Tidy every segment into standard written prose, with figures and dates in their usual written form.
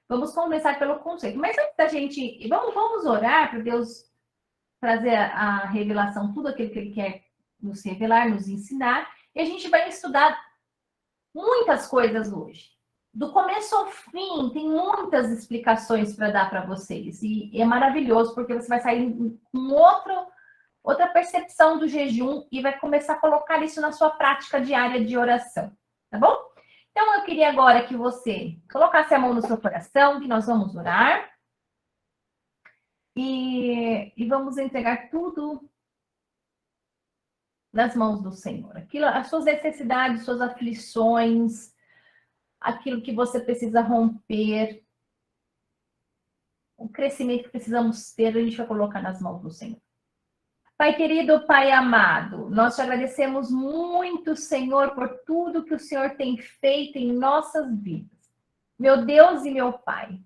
Vamos começar pelo conceito. Mas antes da gente... Vamos orar para Deus trazer a revelação, tudo aquilo que Ele quer nos revelar, nos ensinar. E a gente vai estudar muitas coisas hoje. Do começo ao fim, tem muitas explicações para dar para vocês. E é maravilhoso, porque você vai sair com outra percepção do jejum e vai começar a colocar isso na sua prática diária de oração. Tá bom? Então, eu queria agora que você colocasse a mão no seu coração, que nós vamos orar. E vamos entregar tudo nas mãos do Senhor. As suas necessidades, suas aflições, aquilo que você precisa romper, o crescimento que precisamos ter, a gente vai colocar nas mãos do Senhor. Pai querido, Pai amado, nós te agradecemos muito, Senhor, por tudo que o Senhor tem feito em nossas vidas. Meu Deus e meu Pai,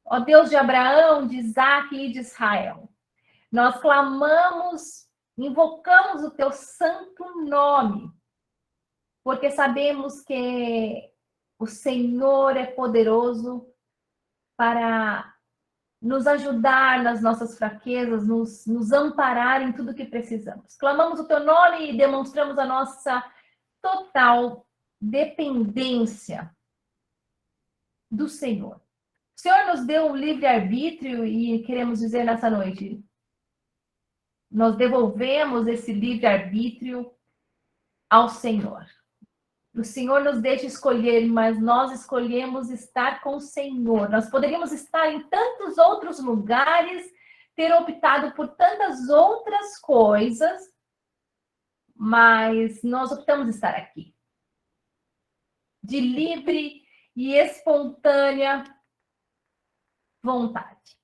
ó Deus de Abraão, de Isaac e de Israel, nós clamamos, invocamos o teu santo nome, porque sabemos que o Senhor é poderoso para nos ajudar nas nossas fraquezas, nos amparar em tudo que precisamos. Clamamos o teu nome e demonstramos a nossa total dependência do Senhor. O Senhor nos deu um livre-arbítrio e queremos dizer nessa noite, nós devolvemos esse livre-arbítrio ao Senhor. O Senhor nos deixa escolher, mas nós escolhemos estar com o Senhor. Nós poderíamos estar em tantos outros lugares, ter optado por tantas outras coisas, mas nós optamos estar aqui. De livre e espontânea vontade.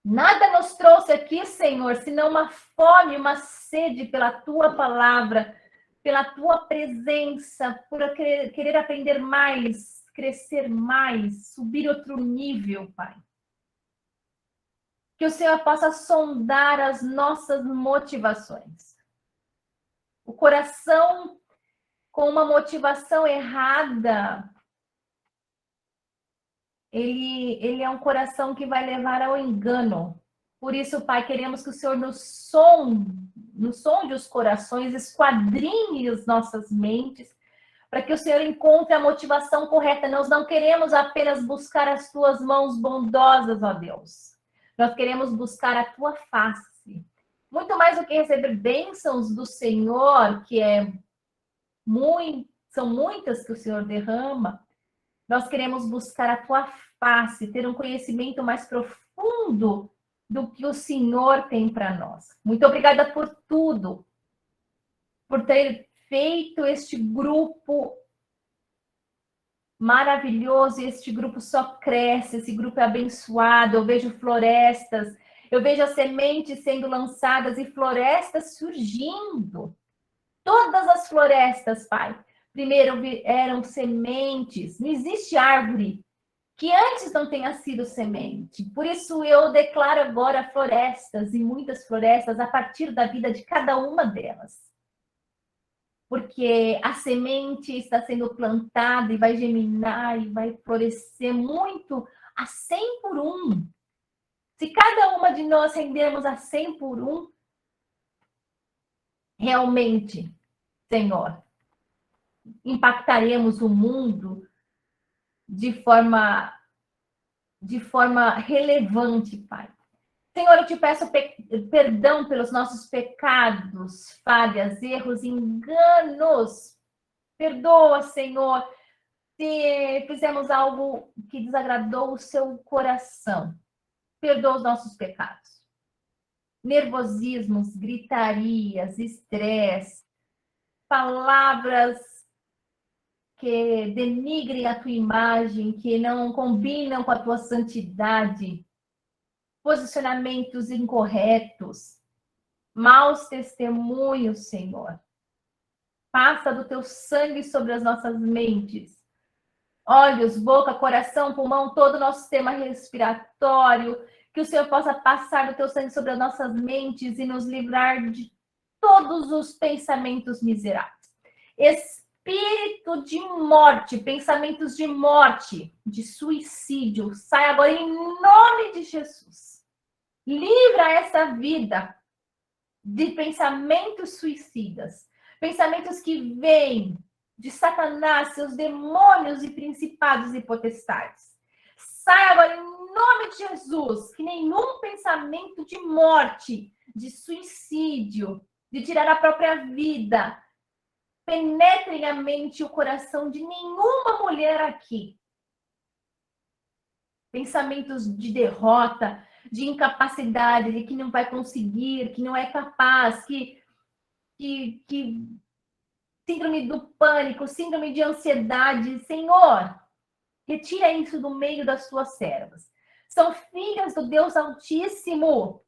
Nada nos trouxe aqui, Senhor, senão uma fome, uma sede pela Tua palavra, pela Tua presença, por querer aprender mais, crescer mais, subir outro nível, Pai. Que o Senhor possa sondar as nossas motivações. O coração com uma motivação errada, ele é um coração que vai levar ao engano. Por isso, Pai, queremos que o Senhor nos sonde os corações, esquadrinhe as nossas mentes, para que o Senhor encontre a motivação correta. Nós não queremos apenas buscar as Tuas mãos bondosas, ó Deus. Nós queremos buscar a Tua face. Muito mais do que receber bênçãos do Senhor, que são muitas que o Senhor derrama, nós queremos buscar a Tua face, ter um conhecimento mais profundo do que o Senhor tem para nós. Muito obrigada por tudo, por ter feito este grupo maravilhoso, este grupo só cresce, esse grupo é abençoado, eu vejo florestas, eu vejo as sementes sendo lançadas e florestas surgindo. Todas as florestas, Pai, primeiro eram sementes, não existe árvore que antes não tenha sido semente. Por isso eu declaro agora florestas e muitas florestas a partir da vida de cada uma delas. Porque a semente está sendo plantada e vai germinar e vai florescer muito a 100 por 1. Se cada uma de nós rendermos a 100 por 1, realmente, Senhor, impactaremos o mundo de forma relevante, Pai. Senhor, eu te peço perdão pelos nossos pecados, falhas, erros, enganos. Perdoa, Senhor, se fizemos algo que desagradou o seu coração. Perdoa os nossos pecados. Nervosismos, gritarias, estresse, palavras que denigrem a tua imagem, que não combinam com a tua santidade, posicionamentos incorretos, maus testemunhos, Senhor. Passa do teu sangue sobre as nossas mentes, olhos, boca, coração, pulmão, todo o nosso sistema respiratório, que o Senhor possa passar do teu sangue sobre as nossas mentes e nos livrar de todos os pensamentos miseráveis. espírito de morte, pensamentos de morte, de suicídio, sai agora em nome de Jesus. Livra essa vida de pensamentos suicidas, pensamentos que vêm de Satanás, seus demônios e principados e potestades. Sai agora em nome de Jesus, que nenhum pensamento de morte, de suicídio, de tirar a própria vida, penetrem a mente e o coração de nenhuma mulher aqui. Pensamentos de derrota, de incapacidade, de que não vai conseguir, que não é capaz, que síndrome do pânico, síndrome de ansiedade. Senhor, retira isso do meio das suas servas. São filhas do Deus Altíssimo.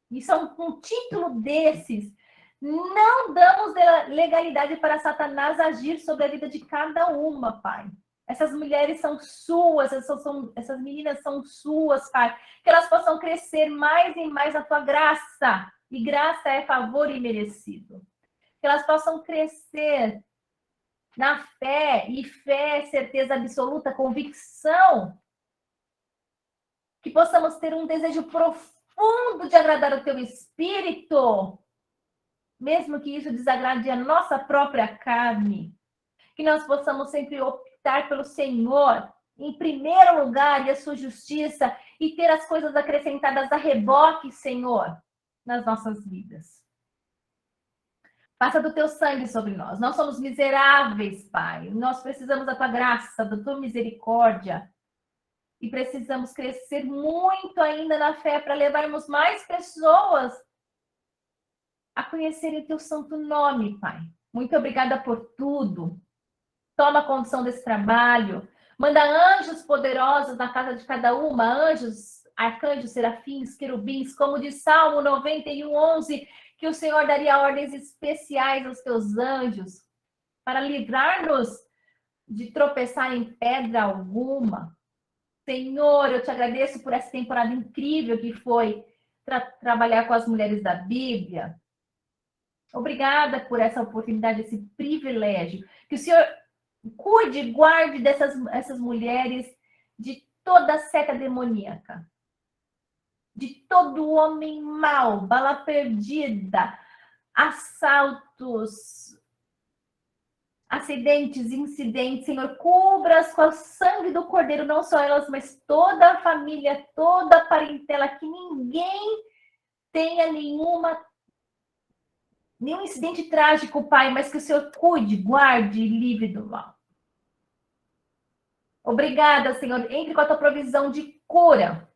E são com título desses. Não damos legalidade para Satanás agir sobre a vida de cada uma, Pai. Essas mulheres são suas, essas meninas são suas, Pai. Que elas possam crescer mais e mais na tua graça. E graça é favor imerecido. Que elas possam crescer na fé, e fé é certeza absoluta, convicção. Que possamos ter um desejo profundo de agradar o teu Espírito, mesmo que isso desagrade a nossa própria carne. Que nós possamos sempre optar pelo Senhor em primeiro lugar e a sua justiça e ter as coisas acrescentadas a reboque, Senhor, nas nossas vidas. Passa do teu sangue sobre nós. Nós somos miseráveis, Pai. Nós precisamos da tua graça, da tua misericórdia. E precisamos crescer muito ainda na fé para levarmos mais pessoas a conhecerem o teu santo nome, Pai. Muito obrigada por tudo. Toma condição desse trabalho. Manda anjos poderosos na casa de cada uma. Anjos, arcanjos, serafins, querubins, como de Salmo 91:11, que o Senhor daria ordens especiais aos teus anjos para livrar-nos de tropeçar em pedra alguma. Senhor, eu te agradeço por essa temporada incrível que foi trabalhar com as mulheres da Bíblia. Obrigada por essa oportunidade, esse privilégio. Que o Senhor cuide e guarde dessas mulheres de toda a seca demoníaca, de todo homem mau, bala perdida, assaltos, acidentes, incidentes. Senhor, cubra-as com o sangue do Cordeiro, não só elas, mas toda a família, toda a parentela, que ninguém tenha nenhum incidente trágico, Pai, mas que o Senhor cuide, guarde e livre do mal. Obrigada, Senhor. Entre com a tua provisão de cura.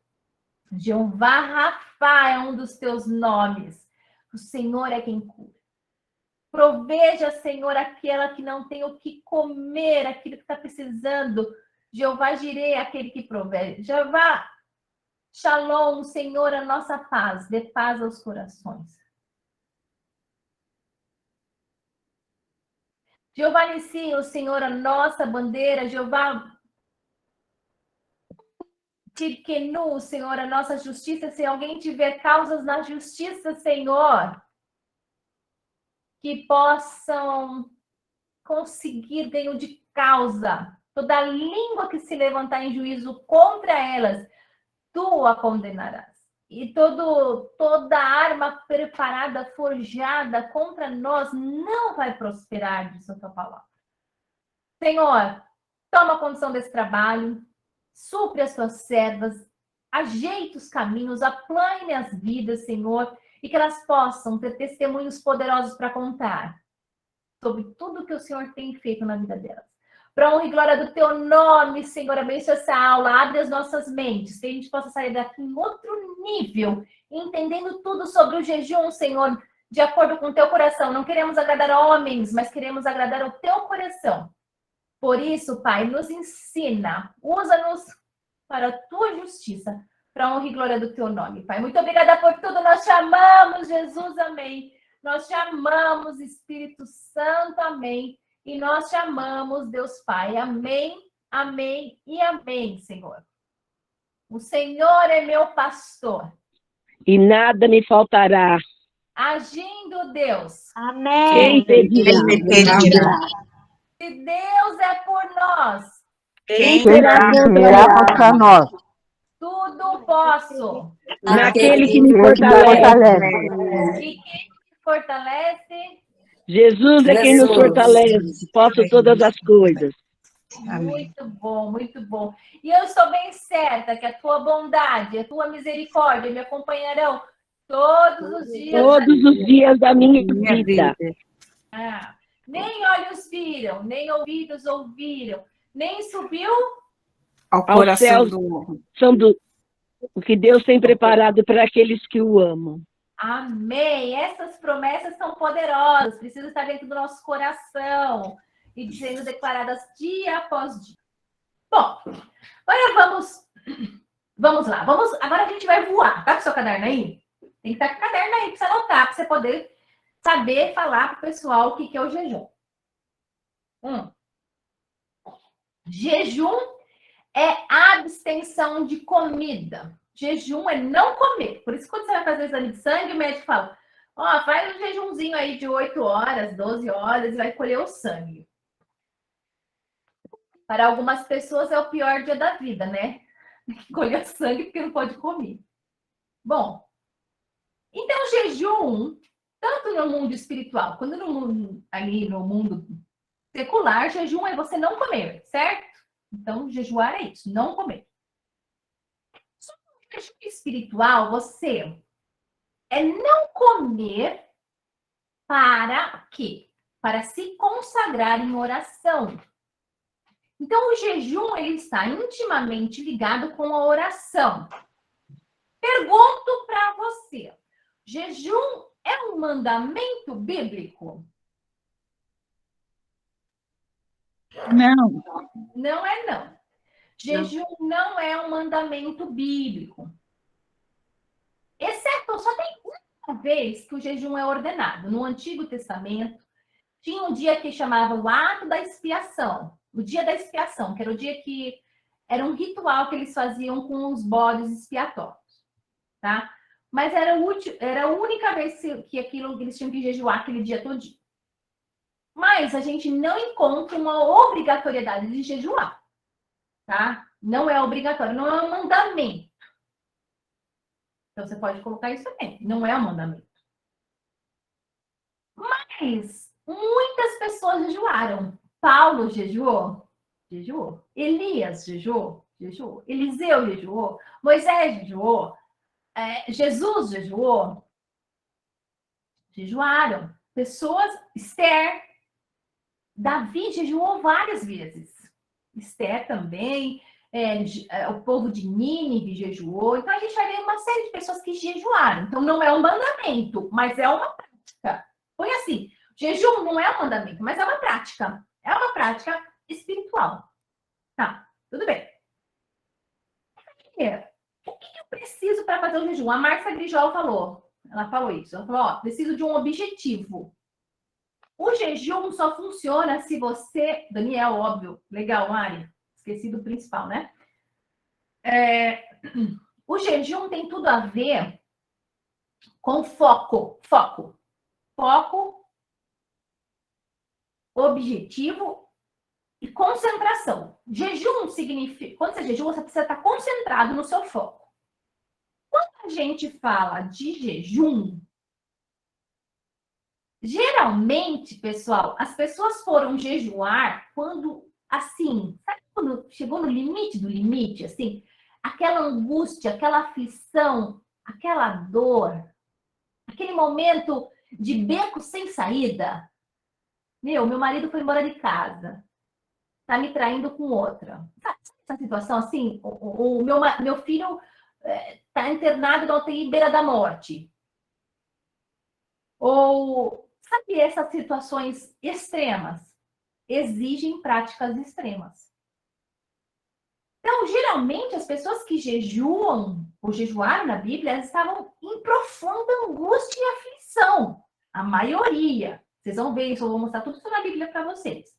Jeová Rafá é um dos teus nomes. O Senhor é quem cura. Proveja, Senhor, aquela que não tem o que comer, aquilo que está precisando. Jeová Jireh é aquele que provê. Jeová Shalom, Senhor, a nossa paz. Dê paz aos corações. Jeová Nissi, o Senhor, a nossa bandeira. Jeová Tirkenu, Senhor, a nossa justiça. Se alguém tiver causas na justiça, Senhor, que possam conseguir ganho de causa. Toda língua que se levantar em juízo contra elas, tu a condenarás. E toda arma preparada, forjada contra nós não vai prosperar, diz a tua palavra. Senhor, toma condição desse trabalho, supre as tuas servas, ajeite os caminhos, aplane as vidas, Senhor, e que elas possam ter testemunhos poderosos para contar sobre tudo que o Senhor tem feito na vida delas. Para honra e glória do teu nome, Senhor, abençoa essa aula, abre as nossas mentes, que a gente possa sair daqui em outro nível, entendendo tudo sobre o jejum, Senhor, de acordo com o teu coração. Não queremos agradar a homens, mas queremos agradar o teu coração. Por isso, Pai, nos ensina, usa-nos para a tua justiça, para a honra e glória do teu nome, Pai. Muito obrigada por tudo, nós te amamos, Jesus, amém. Nós te amamos, Espírito Santo, amém. E nós te amamos, Deus Pai, amém, amém e amém, Senhor. O Senhor é meu pastor. E nada me faltará. Agindo Deus. Amém. Quem pedirá? Se Deus é por nós, quem Quem será será contra nós? tudo posso. naquele que me Ele que nos fortalece? fortalece. E quem me fortalece? Jesus é quem nos fortalece. Posso todas as coisas. Muito bom, muito bom. E eu estou bem certa que a tua bondade, a tua misericórdia me acompanharão todos os dias. Todos os dias da minha vida. Nem olhos viram, nem ouvidos ouviram, nem subiu Ao Aos coração céus do homem. são o que Deus tem preparado para aqueles que o amam. Amém. Essas promessas são poderosas, precisam estar dentro do nosso coração e sendo declaradas dia após dia. Bom, agora vamos lá. Agora a gente vai voar. Tá com o seu caderno aí? Tem que estar com o caderno aí para você anotar, para você poder saber falar para o pessoal o que é o jejum. Jejum é abstenção de comida. Jejum é não comer. Por isso, quando você vai fazer o exame de sangue, o médico fala: faz um jejumzinho aí de 8 horas, 12 horas e vai colher o sangue. Para algumas pessoas é o pior dia da vida, né? Colher sangue porque não pode comer. Bom, então jejum, tanto no mundo espiritual quanto no mundo secular, jejum é você não comer, certo? Então, jejuar é isso, não comer. Só que no jejum espiritual, você é não comer para quê? Para se consagrar em oração. Então, o jejum ele está intimamente ligado com a oração. Pergunto para você: jejum é um mandamento bíblico? Não. Não é, não. Jejum não é um mandamento bíblico. Exceto, só tem uma vez que o jejum é ordenado. No Antigo Testamento, tinha um dia que chamava o ato da expiação. O dia da expiação, que era o dia que era um ritual que eles faziam com os bodes expiatórios, tá? Mas era a única vez que aquilo eles tinham que jejuar aquele dia todo. Mas a gente não encontra uma obrigatoriedade de jejuar, tá? Não é obrigatório, não é um mandamento. Então você pode colocar isso também, não é um mandamento. Mas muitas pessoas jejuaram. Paulo jejuou? Jejuou. Elias jejuou? Jejuou. Eliseu jejuou? Moisés jejuou? Jesus jejuou? Jejuaram. Pessoas, Esther, Davi jejuou várias vezes. Esther também, o povo de Nínive jejuou. Então a gente vai ver uma série de pessoas que jejuaram. Então não é um mandamento, mas é uma prática. Foi assim, jejum não é um mandamento, mas é uma prática. É uma prática espiritual. Tá, tudo bem. O que eu preciso para fazer o jejum? A Márcia Grijol falou. Ela falou isso. Ela falou, preciso de um objetivo. O jejum só funciona se você... Daniel, óbvio. Legal, Mari. Esqueci do principal, né? O jejum tem tudo a ver com foco. Foco, objetivo e concentração. Jejum significa... Quando você jejua, você precisa estar concentrado no seu foco. Quando a gente fala de jejum, geralmente, pessoal, as pessoas foram jejuar quando, assim, sabe quando chegou no limite do limite, assim, aquela angústia, aquela aflição, aquela dor, aquele momento de beco sem saída. Meu marido foi embora de casa, tá me traindo com outra. Sabe essa situação assim? O meu filho tá internado na UTI beira da morte. Ou, sabe, essas situações extremas exigem práticas extremas. Então, geralmente, as pessoas que jejuam ou jejuaram na Bíblia, elas estavam em profunda angústia e aflição. A maioria. Vocês vão ver isso, eu vou mostrar tudo isso na Bíblia para vocês.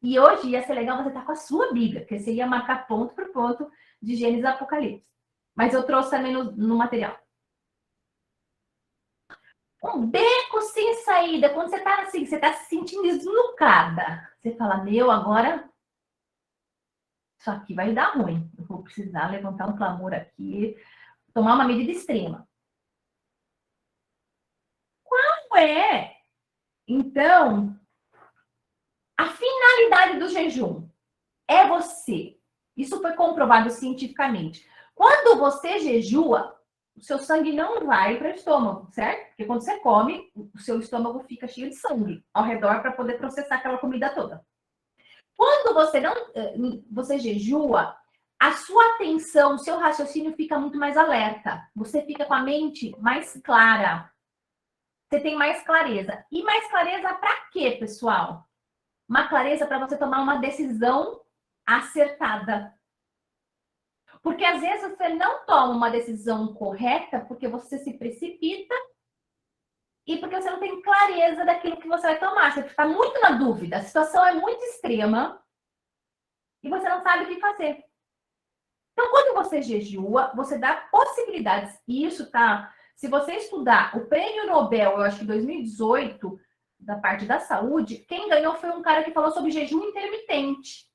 E hoje ia ser legal você estar com a sua Bíblia, porque você ia marcar ponto por ponto de Gênesis e Apocalipse. Mas eu trouxe também no material. Um beco sem saída, quando você tá assim, você tá se sentindo deslocada. Você fala, meu, agora isso aqui vai dar ruim. Eu vou precisar levantar um clamor aqui, tomar uma medida extrema. Qual é, então, a finalidade do jejum? É você. Isso foi comprovado cientificamente. Quando você jejua, o seu sangue não vai para o estômago, certo? Porque quando você come, o seu estômago fica cheio de sangue ao redor para poder processar aquela comida toda. Quando você jejua, a sua atenção, o seu raciocínio fica muito mais alerta. Você fica com a mente mais clara. Você tem mais clareza. E mais clareza para quê, pessoal? Uma clareza para você tomar uma decisão acertada. Porque às vezes você não toma uma decisão correta porque você se precipita e porque você não tem clareza daquilo que você vai tomar. Você está muito na dúvida. A situação é muito extrema e você não sabe o que fazer. Então, quando você jejua, você dá possibilidades. E isso tá. Se você estudar o Prêmio Nobel, eu acho que 2018, da parte da saúde, quem ganhou foi um cara que falou sobre jejum intermitente.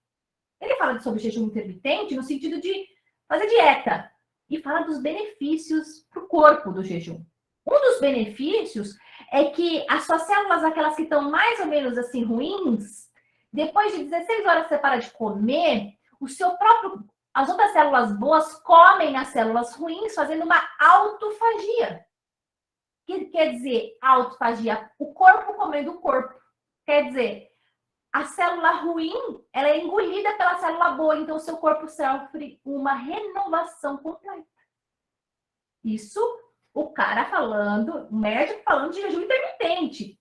Ele fala sobre jejum intermitente no sentido de fazer dieta e fala dos benefícios para o corpo do jejum. Um dos benefícios é que as suas células, aquelas que estão mais ou menos assim ruins, depois de 16 horas que você para de comer, as outras células boas comem as células ruins, fazendo uma autofagia. O que quer dizer autofagia? O corpo comendo o corpo. Quer dizer, a célula ruim, ela é engolida pela célula boa, então o seu corpo sofre uma renovação completa. Isso, o cara falando, o médico falando de jejum intermitente.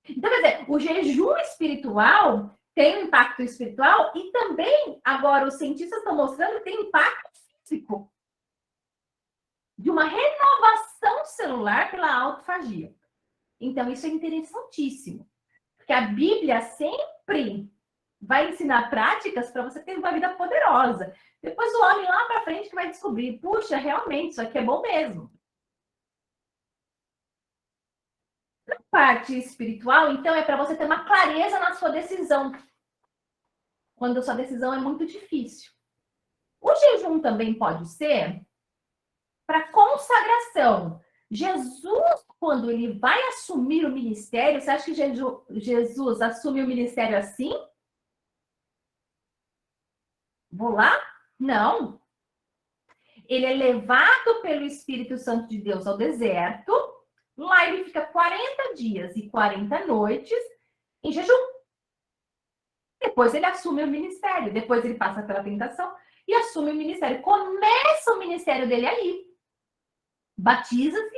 Então, quer dizer, o jejum espiritual tem um impacto espiritual e também, agora, os cientistas estão mostrando que tem impacto físico. De uma renovação celular pela autofagia. Então, isso é interessantíssimo. Porque a Bíblia sempre vai ensinar práticas para você ter uma vida poderosa. Depois o homem lá para frente que vai descobrir, puxa, realmente, isso aqui é bom mesmo. Na parte espiritual, então, é para você ter uma clareza na sua decisão. Quando a sua decisão é muito difícil. O jejum também pode ser para consagração. Jesus, quando ele vai assumir o ministério, você acha que Jesus assume o ministério assim? Vou lá? Não. Ele é levado pelo Espírito Santo de Deus ao deserto. Lá ele fica 40 dias e 40 noites em jejum. Depois ele assume o ministério. Depois ele passa pela tentação e assume o ministério. Começa o ministério dele aí. Batiza-se,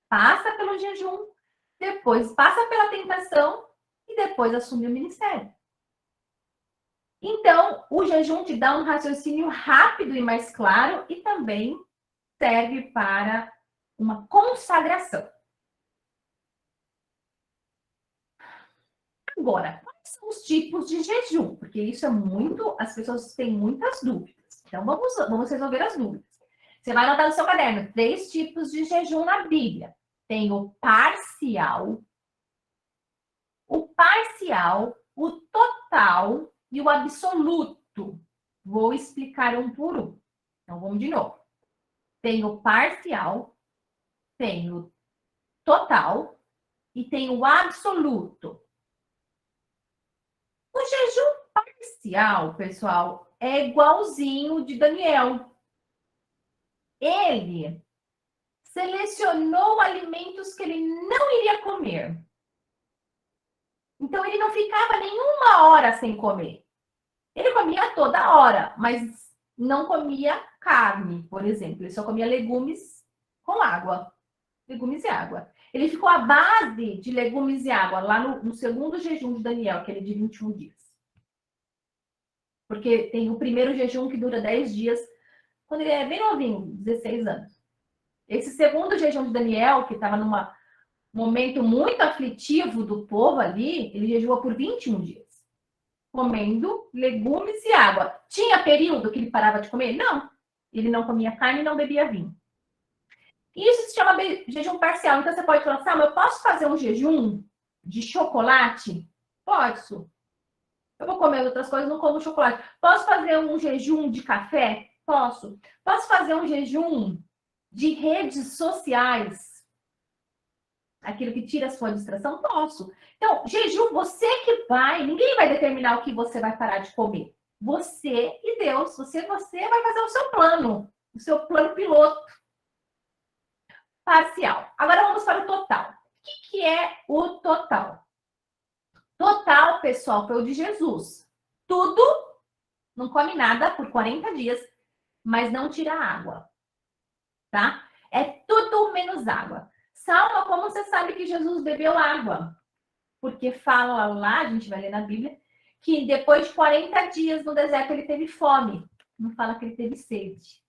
passa pelo jejum, depois passa pela tentação e depois assume o ministério. Então, o jejum te dá um raciocínio rápido e mais claro e também serve para uma consagração. Agora, quais são os tipos de jejum? Porque isso é muito, as pessoas têm muitas dúvidas. Então, vamos resolver as dúvidas. Você vai anotar no seu caderno 3 tipos de jejum na Bíblia. Tem o parcial, o total e o absoluto. Vou explicar um por um. Então, vamos de novo. Tem o parcial, tem o total e tem o absoluto. O jejum parcial, pessoal, é igualzinho de Daniel. Ele selecionou alimentos que ele não iria comer. Então, ele não ficava nenhuma hora sem comer. Ele comia toda hora, mas não comia carne, por exemplo. Ele só comia legumes com água. Legumes e água. Ele ficou à base de legumes e água lá no segundo jejum de Daniel, aquele de 21 dias. Porque tem o primeiro jejum que dura 10 dias, quando ele é bem novinho, 16 anos. Esse segundo jejum de Daniel, que estava num momento muito aflitivo do povo ali, ele jejuou por 21 dias, comendo legumes e água. Tinha período que ele parava de comer? Não. Ele não comia carne e não bebia vinho. Isso se chama jejum parcial. Então, você pode falar assim, eu posso fazer um jejum de chocolate? Posso. Eu vou comer outras coisas, não como chocolate. Posso fazer um jejum de café? Posso. Posso fazer um jejum de redes sociais? Aquilo que tira a sua distração? Posso. Então, jejum, você que vai, ninguém vai determinar o que você vai parar de comer. Você e Deus, você vai fazer o seu plano piloto parcial. Agora vamos para o total. O que é o total? Total, pessoal, foi o de Jesus. Tudo, não come nada por 40 dias, mas não tira água, tá? É tudo menos água. Salma, como você sabe que Jesus bebeu água? Porque fala lá, a gente vai ler na Bíblia, que depois de 40 dias no deserto ele teve fome. Não fala que ele teve sede.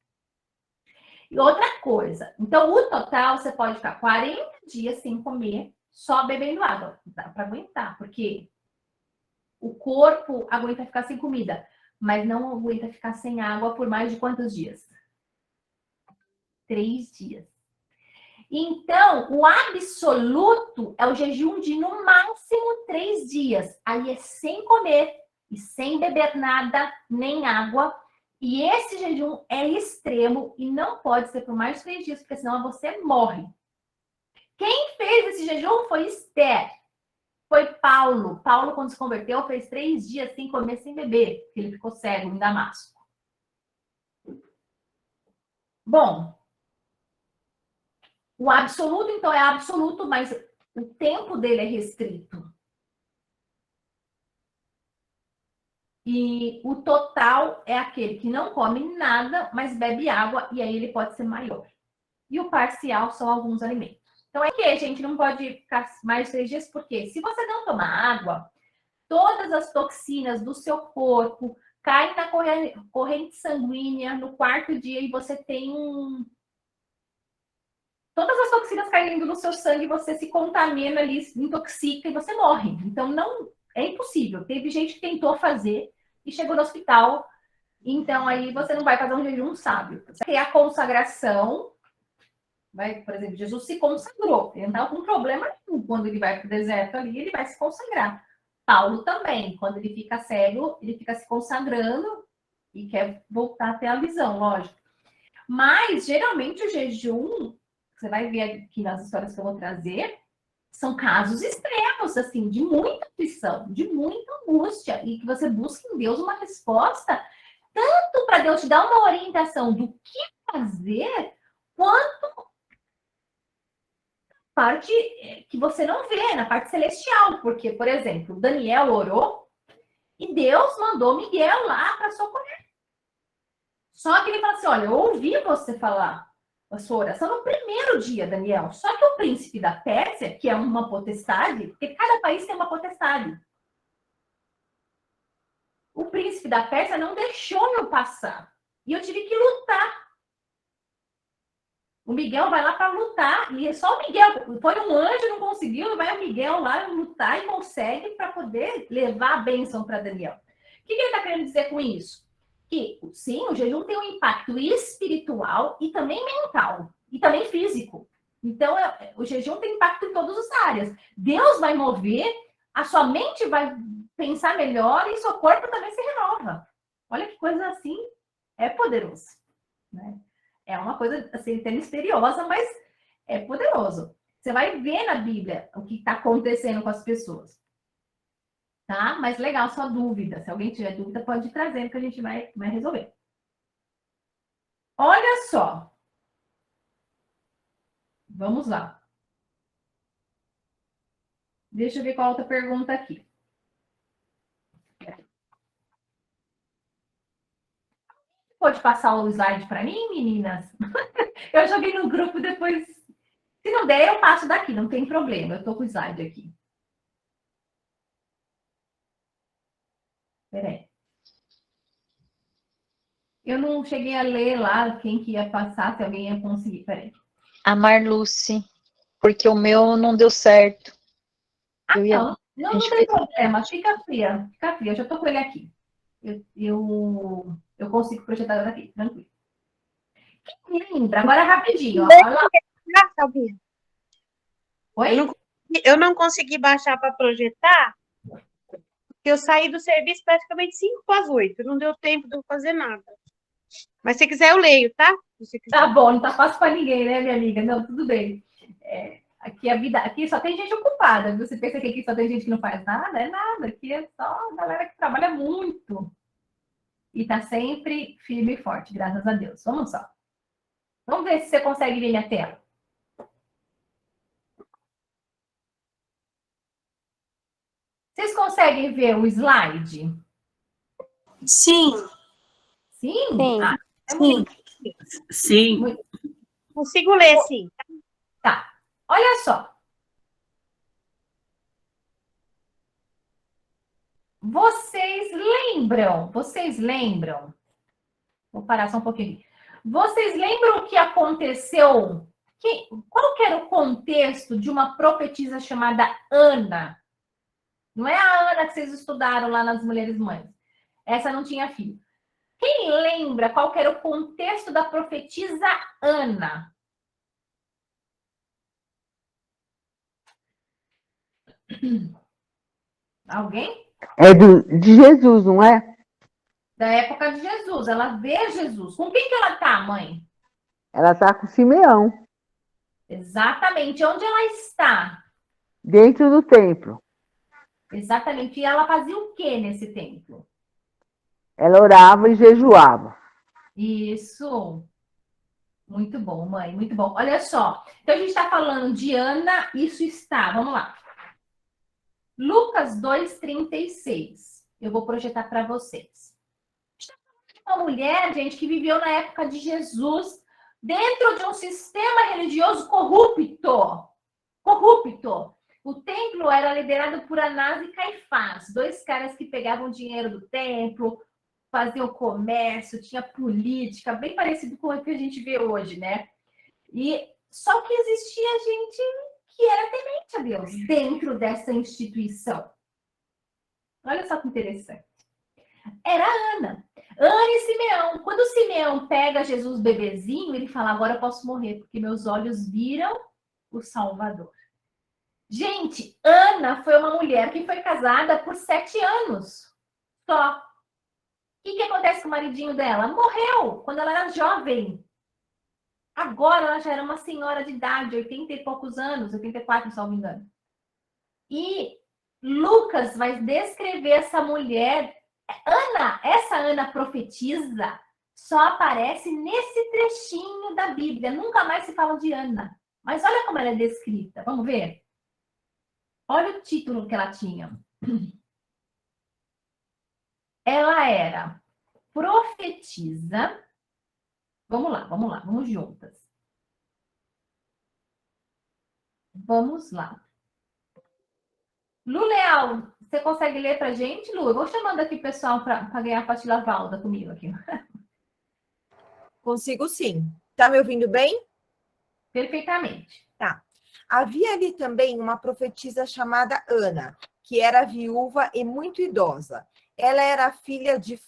E outra coisa, então o total você pode ficar 40 dias sem comer, só bebendo água. Dá para aguentar, porque o corpo aguenta ficar sem comida, mas não aguenta ficar sem água por mais de quantos dias? 3 dias. Então, o absoluto é o jejum de no máximo 3 dias. Aí é sem comer e sem beber nada, nem água. E esse jejum é extremo e não pode ser por mais de 3 dias, porque senão você morre. Quem fez esse jejum foi Esther. Foi Paulo. Paulo, quando se converteu, fez 3 dias sem comer, sem beber, porque ele ficou cego em Damasco. Bom, o absoluto, então, é absoluto, mas o tempo dele é restrito. E o total é aquele que não come nada, mas bebe água, e aí ele pode ser maior. E o parcial são alguns alimentos. Então, é que a gente não pode ficar mais de 3 dias, porque se você não tomar água, todas as toxinas do seu corpo caem na corrente sanguínea no 4º dia e você tem todas as toxinas caindo no seu sangue, você se contamina ali, se intoxica e você morre. Então, não é impossível. Teve gente que tentou fazer e chegou no hospital. Então, aí você não vai fazer um jejum sábio. Você tem a consagração. Por exemplo, Jesus se consagrou. Ele não estava com problema nenhum. Quando ele vai para o deserto ali, ele vai se consagrar. Paulo também. Quando ele fica cego, ele fica se consagrando e quer voltar a ter a visão, lógico. Mas, geralmente, o jejum, você vai ver aqui nas histórias que eu vou trazer, são casos extremos, assim, de muita aflição, de muita angústia, e que você busca em Deus uma resposta, tanto para Deus te dar uma orientação do que fazer, quanto parte que você não vê, na parte celestial. Porque, por exemplo, Daniel orou e Deus mandou Miguel lá para socorrer. Só que ele fala assim, olha, eu ouvi você falar a sua oração no primeiro dia, Daniel. Só que o príncipe da Pérsia, que é uma potestade, porque cada país tem uma potestade. O príncipe da Pérsia não deixou eu passar. E eu tive que lutar. O Miguel vai lá para lutar, e só o Miguel, foi um anjo, não conseguiu, vai o Miguel lá lutar e consegue para poder levar a bênção para Daniel. O que ele está querendo dizer com isso? Que, sim, o jejum tem um impacto espiritual e também mental, e também físico. Então, o jejum tem impacto em todas as áreas. Deus vai mover, a sua mente vai pensar melhor e seu corpo também se renova. Olha que coisa assim, é poderoso, né? É uma coisa assim, até misteriosa, mas é poderoso. Você vai ver na Bíblia o que está acontecendo com as pessoas. Tá? Mas legal, sua dúvida. Se alguém tiver dúvida, pode ir trazendo que a gente vai resolver. Olha só. Vamos lá. Deixa eu ver qual a outra pergunta aqui. Pode passar o slide para mim, meninas? Eu joguei no grupo depois. Se não der, eu passo daqui, não tem problema. Eu estou com o slide aqui. Peraí. Eu não cheguei a ler lá quem que ia passar, se alguém ia conseguir. Peraí. A Marluce, porque o meu não deu certo. Não tem problema. Fica fria. Eu já estou com ele aqui. Eu consigo projetar daqui, tranquilo. Quem lembra? Agora rapidinho. Ó, baixar, sabia? Oi? Eu não consegui baixar para projetar, porque eu saí do serviço praticamente 5 para as 8. Não deu tempo de eu fazer nada. Mas se quiser, eu leio, tá? Se você quiser. Tá bom, não tá fácil para ninguém, né, minha amiga? Não, tudo bem. Aqui a vida, aqui só tem gente ocupada. Você pensa que aqui só tem gente que não faz nada? É nada. Aqui é só a galera que trabalha muito. E tá sempre firme e forte, graças a Deus. Vamos só. Vamos ver se você consegue ver minha tela. Vocês conseguem ver o slide? Sim. Sim? Sim. Ah, é Sim. muito. Sim. Consigo ler, sim. Tá. Olha só. Vocês lembram? Vou parar só um pouquinho. Vocês lembram o que aconteceu? Qual que era o contexto de uma profetisa chamada Ana? Não é a Ana que vocês estudaram lá nas Mulheres Mães. Essa não tinha filho. Quem lembra qual que era o contexto da profetisa Ana? Alguém? É de Jesus, não é? Da época de Jesus. Ela vê Jesus. Com quem que ela tá, mãe? Ela está com Simeão, Exatamente. Onde ela está? dentro do templo. Exatamente. E ela fazia o que nesse templo? Ela orava e jejuava. Isso. Muito bom, mãe. Muito bom. Olha só. Então, a gente está falando de Ana. Isso está. Vamos lá. Lucas 2:36. Eu vou projetar para vocês. Uma mulher, gente, que viveu na época de Jesus dentro de um sistema religioso corrupto. Corrupto. O templo era liderado por Anás e Caifás, dois caras que pegavam dinheiro do templo, faziam comércio, tinha política, bem parecido com o que a gente vê hoje, né? E só que existia gente que era temente a Deus dentro dessa instituição. Olha só que interessante. Era Ana. Ana e Simeão. Quando Simeão pega Jesus bebezinho, ele fala: agora eu posso morrer, porque meus olhos viram o Salvador. Gente, Ana foi uma mulher que foi casada por 7 anos só. O que acontece com o maridinho dela? Morreu quando ela era jovem. Agora ela já era uma senhora de idade, 80 e poucos anos, 84, se não me engano. E Lucas vai descrever essa mulher. Essa Ana profetiza só aparece nesse trechinho da Bíblia. Nunca mais se fala de Ana. Mas olha como ela é descrita. Vamos ver? Olha o título que ela tinha. Ela era profetisa. Vamos lá, vamos juntas. Vamos lá. Lu Leal, você consegue ler pra gente, Lu? Eu vou chamando aqui o pessoal para ganhar a pastilha Valda comigo aqui. Consigo sim. Tá me ouvindo bem? Perfeitamente. Tá. Havia ali também uma profetisa chamada Ana, que era viúva e muito idosa. Ela era filha de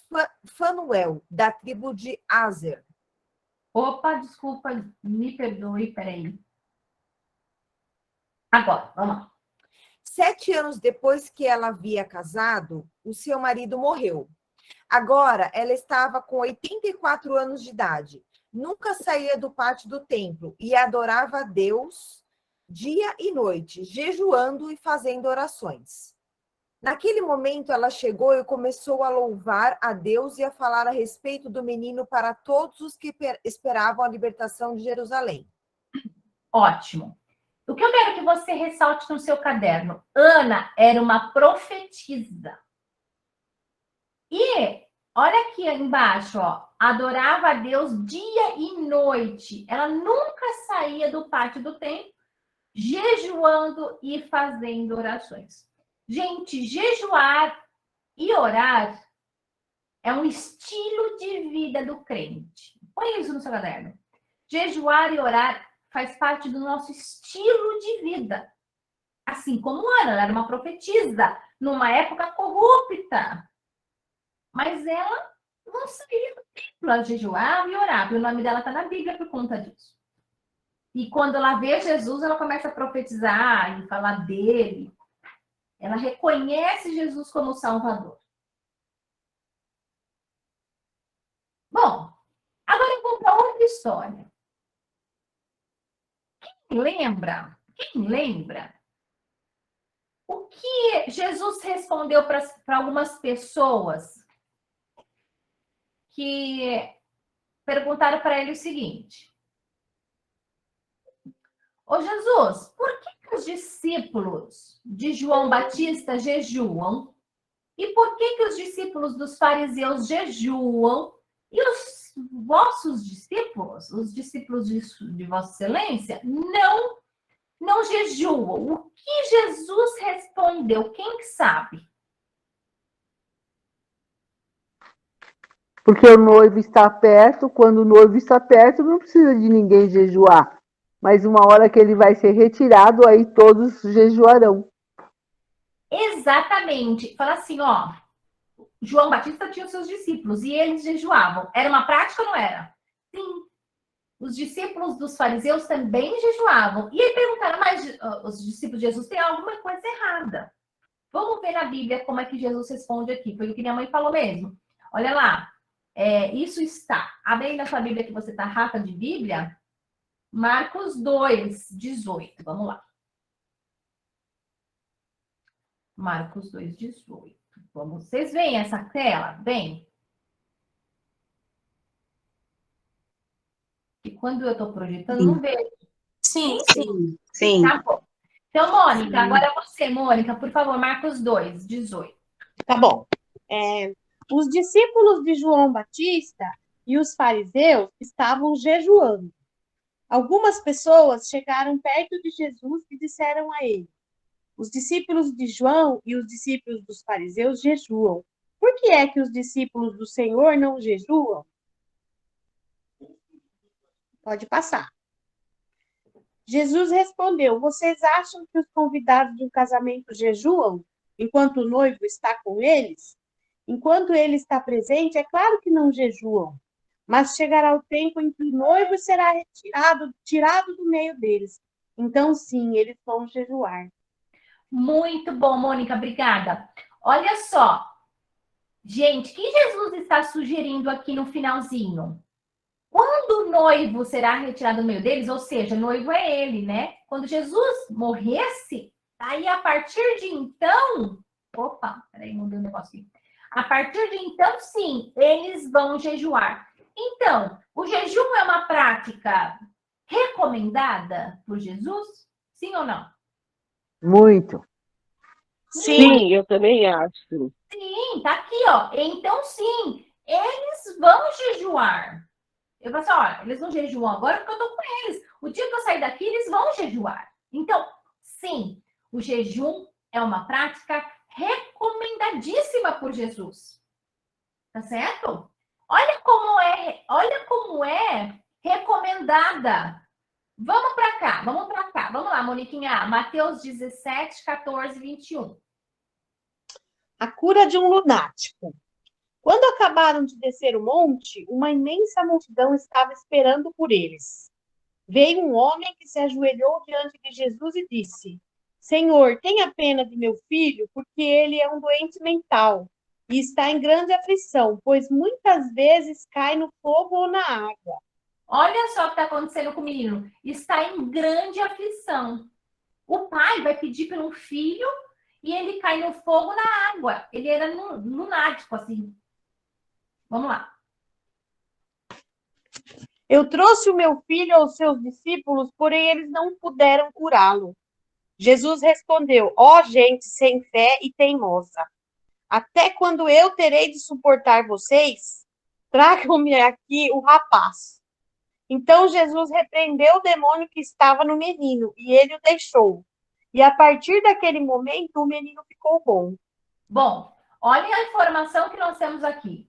Fanuel, da tribo de Aser. Opa, desculpa, me perdoe, peraí. Agora, vamos lá. 7 anos depois que ela havia casado, o seu marido morreu. Agora, ela estava com 84 anos de idade. Nunca saía do pátio do templo e adorava a Deus dia e noite, jejuando e fazendo orações. Naquele momento, ela chegou e começou a louvar a Deus e a falar a respeito do menino para todos os que esperavam a libertação de Jerusalém. Ótimo. O que eu quero que você ressalte no seu caderno? Ana era uma profetisa. E olha aqui embaixo, ó, adorava a Deus dia e noite. Ela nunca saía do pátio do templo, jejuando e fazendo orações. Gente, jejuar e orar é um estilo de vida do crente. Põe isso no seu caderno. Jejuar e orar faz parte do nosso estilo de vida. Assim como Ana, ela era uma profetisa numa época corrupta. Mas ela não saía do templo, ela jejuava e orava. E o nome dela está na Bíblia por conta disso. E quando ela vê Jesus, ela começa a profetizar e falar dele. Ela reconhece Jesus como Salvador. Bom, agora eu vou para outra história. Quem lembra o que Jesus respondeu para algumas pessoas que perguntaram para ele o seguinte: Ô Jesus, por que os discípulos de João Batista jejuam? E por que os discípulos dos fariseus jejuam? E os vossos discípulos, os discípulos de Vossa Excelência, não jejuam. O que Jesus respondeu? Quem que sabe? Porque o noivo está perto, quando o noivo está perto, não precisa de ninguém jejuar. Mas uma hora que ele vai ser retirado, aí todos jejuarão. Exatamente. Fala assim, ó. João Batista tinha os seus discípulos e eles jejuavam. Era uma prática ou não era? Sim. Os discípulos dos fariseus também jejuavam. E aí perguntaram, mas os discípulos de Jesus têm alguma coisa errada. Vamos ver na Bíblia como é que Jesus responde aqui. Foi o que minha mãe falou mesmo. Olha lá. Isso está. Abre aí na sua Bíblia que você está rata de Bíblia. Marcos 2, 18. Vamos lá. Marcos 2, 18. Vamos, vocês veem essa tela? Bem. E quando eu estou projetando, não vejo. Sim. Tá bom. Então, Mônica, agora você, Mônica, por favor, Marcos 2, 18. Tá bom. Os discípulos de João Batista e os fariseus estavam jejuando. Algumas pessoas chegaram perto de Jesus e disseram a ele: os discípulos de João e os discípulos dos fariseus jejuam. Por que é que os discípulos do Senhor não jejuam? Pode passar. Jesus respondeu: vocês acham que os convidados de um casamento jejuam enquanto o noivo está com eles? Enquanto ele está presente, é claro que não jejuam. Mas chegará o tempo em que o noivo será tirado do meio deles. Então, sim, eles vão jejuar. Muito bom, Mônica, obrigada. Olha só. Gente, o que Jesus está sugerindo aqui no finalzinho? Quando o noivo será retirado do meio deles, ou seja, o noivo é ele, né? Quando Jesus morresse, aí a partir de então... Opa, peraí, mudei um negócio aqui. A partir de então, sim, eles vão jejuar. Então, o jejum é uma prática recomendada por Jesus? Sim ou não? Muito. Sim, eu também acho. Sim, tá aqui, ó. Então, sim, eles vão jejuar. Eu falo assim, olha, eles não jejuam agora porque eu tô com eles. O dia que eu sair daqui, eles vão jejuar. Então, sim, o jejum é uma prática recomendadíssima por Jesus. Tá certo? Olha como é recomendada. Vamos para cá. Vamos lá, Moniquinha. Mateus 17, 14, 21. A cura de um lunático. Quando acabaram de descer o monte, uma imensa multidão estava esperando por eles. Veio um homem que se ajoelhou diante de Jesus e disse: Senhor, tenha pena de meu filho, porque ele é um doente mental e está em grande aflição, pois muitas vezes cai no fogo ou na água. Olha só o que está acontecendo com o menino. Está em grande aflição. O pai vai pedir pelo filho e ele cai no fogo, na água. Ele era lunático, assim. Vamos lá. Eu trouxe o meu filho aos seus discípulos, porém eles não puderam curá-lo. Jesus respondeu: ó gente sem fé e teimosa, até quando eu terei de suportar vocês? Tragam-me aqui o rapaz. Então Jesus repreendeu o demônio que estava no menino e ele o deixou. E a partir daquele momento o menino ficou bom. Bom, olha a informação que nós temos aqui.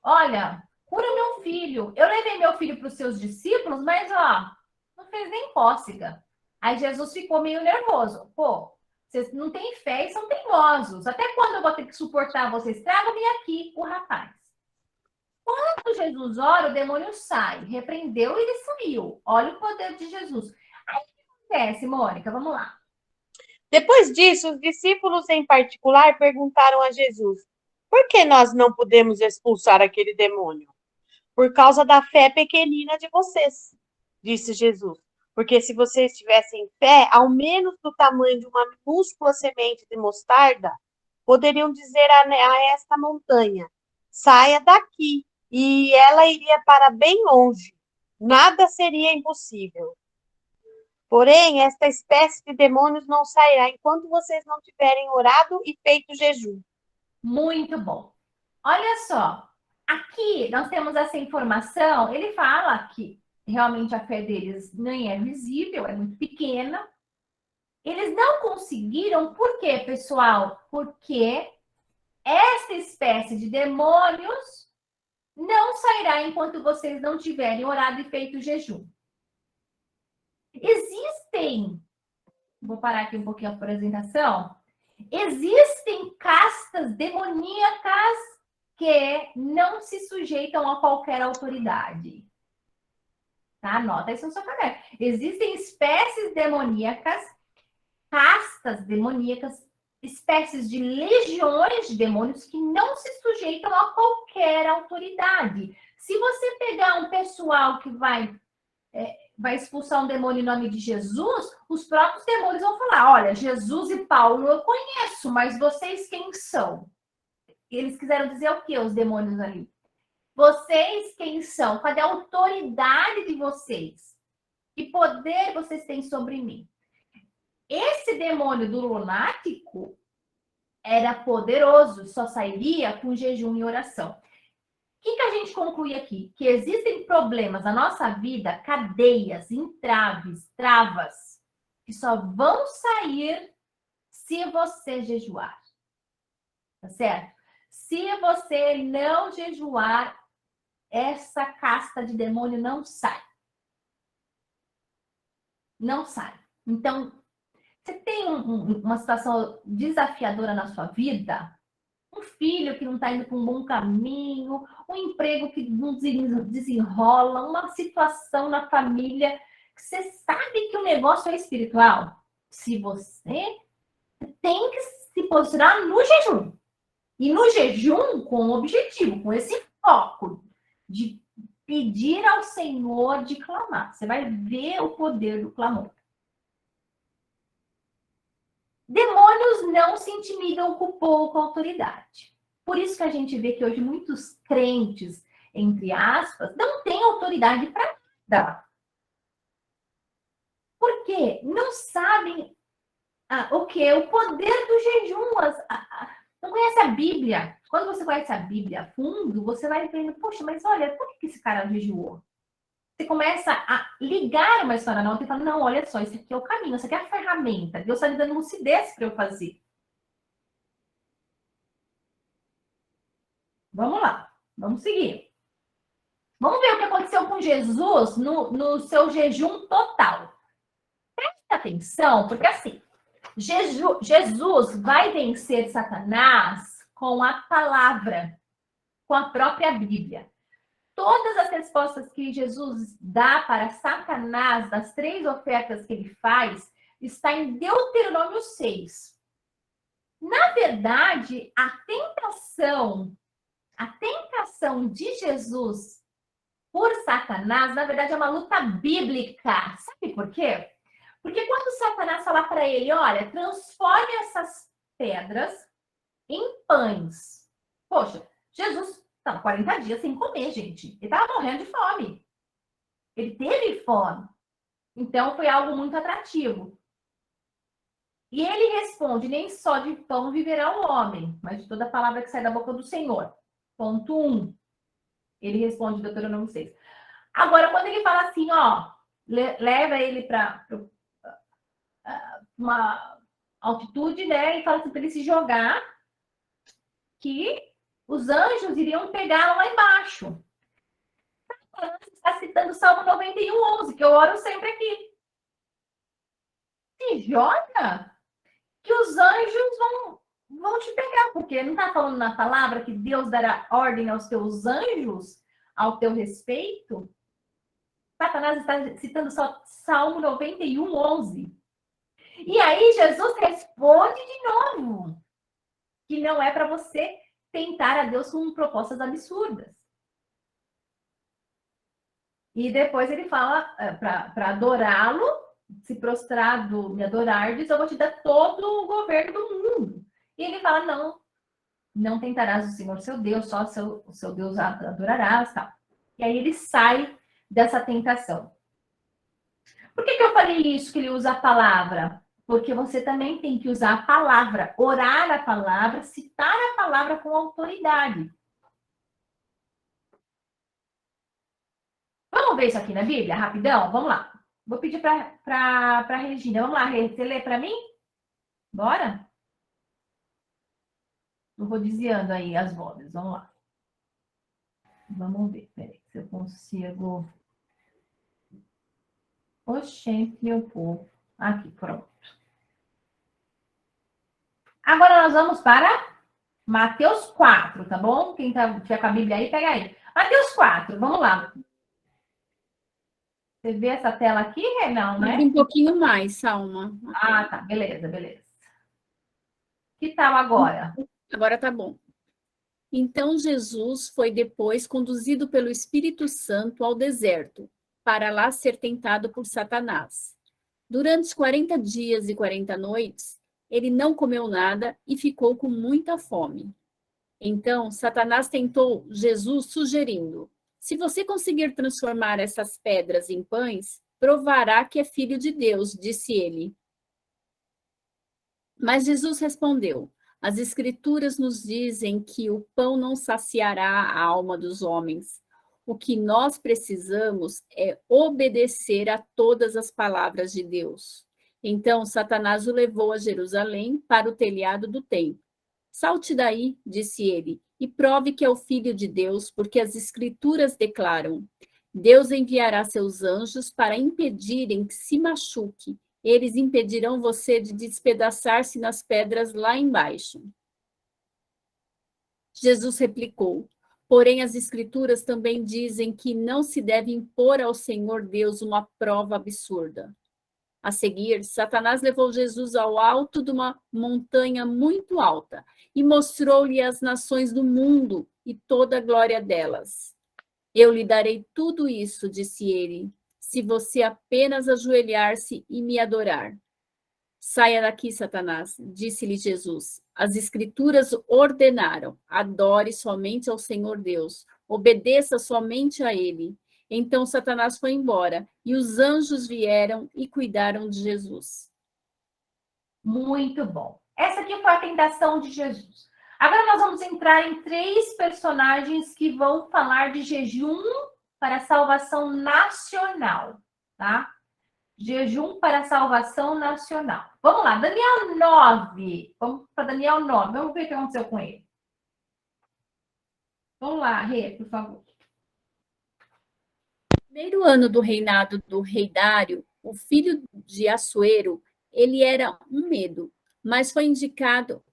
Olha, cura meu filho. Eu levei meu filho para os seus discípulos, mas ó, não fez nem cócega. Aí Jesus ficou meio nervoso. Pô, vocês não têm fé e são teimosos. Até quando eu vou ter que suportar vocês? Tragam-me aqui o rapaz. Quando Jesus ora, o demônio sai. Repreendeu e ele saiu. Olha o poder de Jesus. Aí o que acontece, Mônica? Vamos lá. Depois disso, os discípulos em particular perguntaram a Jesus: por que nós não podemos expulsar aquele demônio? Por causa da fé pequenina de vocês, disse Jesus. Porque se vocês tivessem fé, ao menos do tamanho de uma minúscula semente de mostarda, poderiam dizer a esta montanha: saia daqui, e ela iria para bem longe. Nada seria impossível. Porém, esta espécie de demônios não sairá enquanto vocês não tiverem orado e feito jejum. Muito bom. Olha só. Aqui nós temos essa informação. Ele fala que realmente a fé deles nem é visível, é muito pequena. Eles não conseguiram, por quê, pessoal? Porque essa espécie de demônios não sairá enquanto vocês não tiverem orado e feito jejum. Existem, vou parar aqui um pouquinho a apresentação, existem castas demoníacas que não se sujeitam a qualquer autoridade. Tá? Anota isso no seu caderno. Existem espécies demoníacas, castas demoníacas, espécies de legiões de demônios que não se sujeitam a qualquer autoridade. Se você pegar um pessoal que vai expulsar um demônio em nome de Jesus, os próprios demônios vão falar: olha, Jesus e Paulo eu conheço, mas vocês quem são? Eles quiseram dizer o quê, os demônios ali? Vocês quem são? Cadê a autoridade de vocês? Que poder vocês têm sobre mim? Esse demônio do lunático era poderoso, só sairia com jejum e oração. O que a gente conclui aqui? Que existem problemas na nossa vida, cadeias, entraves, travas, que só vão sair se você jejuar. Tá certo? Se você não jejuar, essa casta de demônio não sai. Não sai. Então, você tem uma situação desafiadora na sua vida? Um filho que não está indo para um bom caminho, um emprego que não desenrola, uma situação na família, que você sabe que o negócio é espiritual. Se você tem que se posicionar no jejum. E no jejum com o objetivo, com esse foco de pedir ao Senhor, de clamar. Você vai ver o poder do clamor. Demônios não se intimidam com pouca autoridade. Por isso que a gente vê que hoje muitos crentes, entre aspas, não têm autoridade para nada. Por quê? Não sabem o quê? O poder do jejum. Não conhece a Bíblia. Quando você conhece a Bíblia a fundo, você vai vendo, poxa, mas olha, por que esse cara jejuou? Você começa a ligar uma história na outra e fala, não, olha só, isso aqui é o caminho, isso aqui é a ferramenta. Deus está me dando lucidez para eu fazer. Vamos lá, vamos seguir. Vamos ver o que aconteceu com Jesus no seu jejum total. Presta atenção, porque assim, Jesus vai vencer Satanás com a palavra, com a própria Bíblia. Todas as respostas que Jesus dá para Satanás, das 3 ofertas que ele faz, está em Deuteronômio 6. Na verdade, a tentação de Jesus por Satanás, na verdade, é uma luta bíblica. Sabe por quê? Porque quando Satanás fala para ele, olha, transforme essas pedras em pães. Poxa, Jesus estava 40 dias sem comer, gente. Ele estava morrendo de fome. Ele teve fome. Então, foi algo muito atrativo. E ele responde, nem só de pão viverá o homem, mas de toda a palavra que sai da boca do Senhor. Ponto 1. Ele responde, Deuteronômio 6. Agora, quando ele fala assim, ó, leva ele para uma altitude, né, e fala assim, para ele se jogar, que os anjos iriam pegá-lo lá embaixo. Está citando o Salmo 91:11, que eu oro sempre aqui. Se joga, que os anjos vão te pegar, porque não está falando na palavra que Deus dará ordem aos teus anjos ao teu respeito, Satanás está citando só Salmo 91, 11. E aí Jesus responde de novo que não é para você tentar a Deus com propostas absurdas. E depois ele fala para adorá-lo, se prostrado me adorardes, eu vou te dar todo o governo do mundo. E ele fala, não tentarás o Senhor seu Deus, só o seu Deus adorarás, tal. E aí ele sai dessa tentação. Por que eu falei isso, que ele usa a palavra? Porque você também tem que usar a palavra, orar a palavra, citar a palavra com autoridade. Vamos ver isso aqui na Bíblia, rapidão? Vamos lá. Vou pedir para a Regina. Vamos lá, Rê, você lê para mim? Bora? Eu vou desviando aí as vozes. Vamos lá. Vamos ver. Peraí, se eu consigo... Oxente, meu povo. Aqui, pronto. Agora nós vamos para Mateus 4, tá bom? Quem tiver com a Bíblia aí, pega aí. Mateus 4, vamos lá. Você vê essa tela aqui, Renan, né? Um pouquinho mais, Salma. Ah, tá. Beleza, beleza. Que tal agora? Agora tá bom. Então Jesus foi depois conduzido pelo Espírito Santo ao deserto, para lá ser tentado por Satanás. Durante os 40 dias e 40 noites, ele não comeu nada e ficou com muita fome. Então Satanás tentou Jesus sugerindo: se você conseguir transformar essas pedras em pães, provará que é filho de Deus, disse ele. Mas Jesus respondeu: as Escrituras nos dizem que o pão não saciará a alma dos homens. O que nós precisamos é obedecer a todas as palavras de Deus. Então Satanás o levou a Jerusalém para o telhado do templo. Salte daí, disse ele, e prove que é o Filho de Deus, porque as Escrituras declaram: Deus enviará seus anjos para impedirem que se machuque. Eles impedirão você de despedaçar-se nas pedras lá embaixo. Jesus replicou: porém as Escrituras também dizem que não se deve impor ao Senhor Deus uma prova absurda. A seguir, Satanás levou Jesus ao alto de uma montanha muito alta e mostrou-lhe as nações do mundo e toda a glória delas. Eu lhe darei tudo isso, disse ele, se você apenas ajoelhar-se e me adorar. Saia daqui, Satanás, disse-lhe Jesus. As Escrituras ordenaram: adore somente ao Senhor Deus, obedeça somente a Ele. Então Satanás foi embora e os anjos vieram e cuidaram de Jesus. Muito bom. Essa aqui foi a tentação de Jesus. Agora nós vamos entrar em 3 personagens que vão falar de jejum para a salvação nacional, tá? Jejum para a salvação nacional. Vamos lá, Daniel 9. Vamos para Daniel 9. Vamos ver o que aconteceu com ele. Vamos lá, Rê, por favor. No primeiro ano do reinado do rei Dário, o filho de Assuero, ele era um medo, mas foi indicado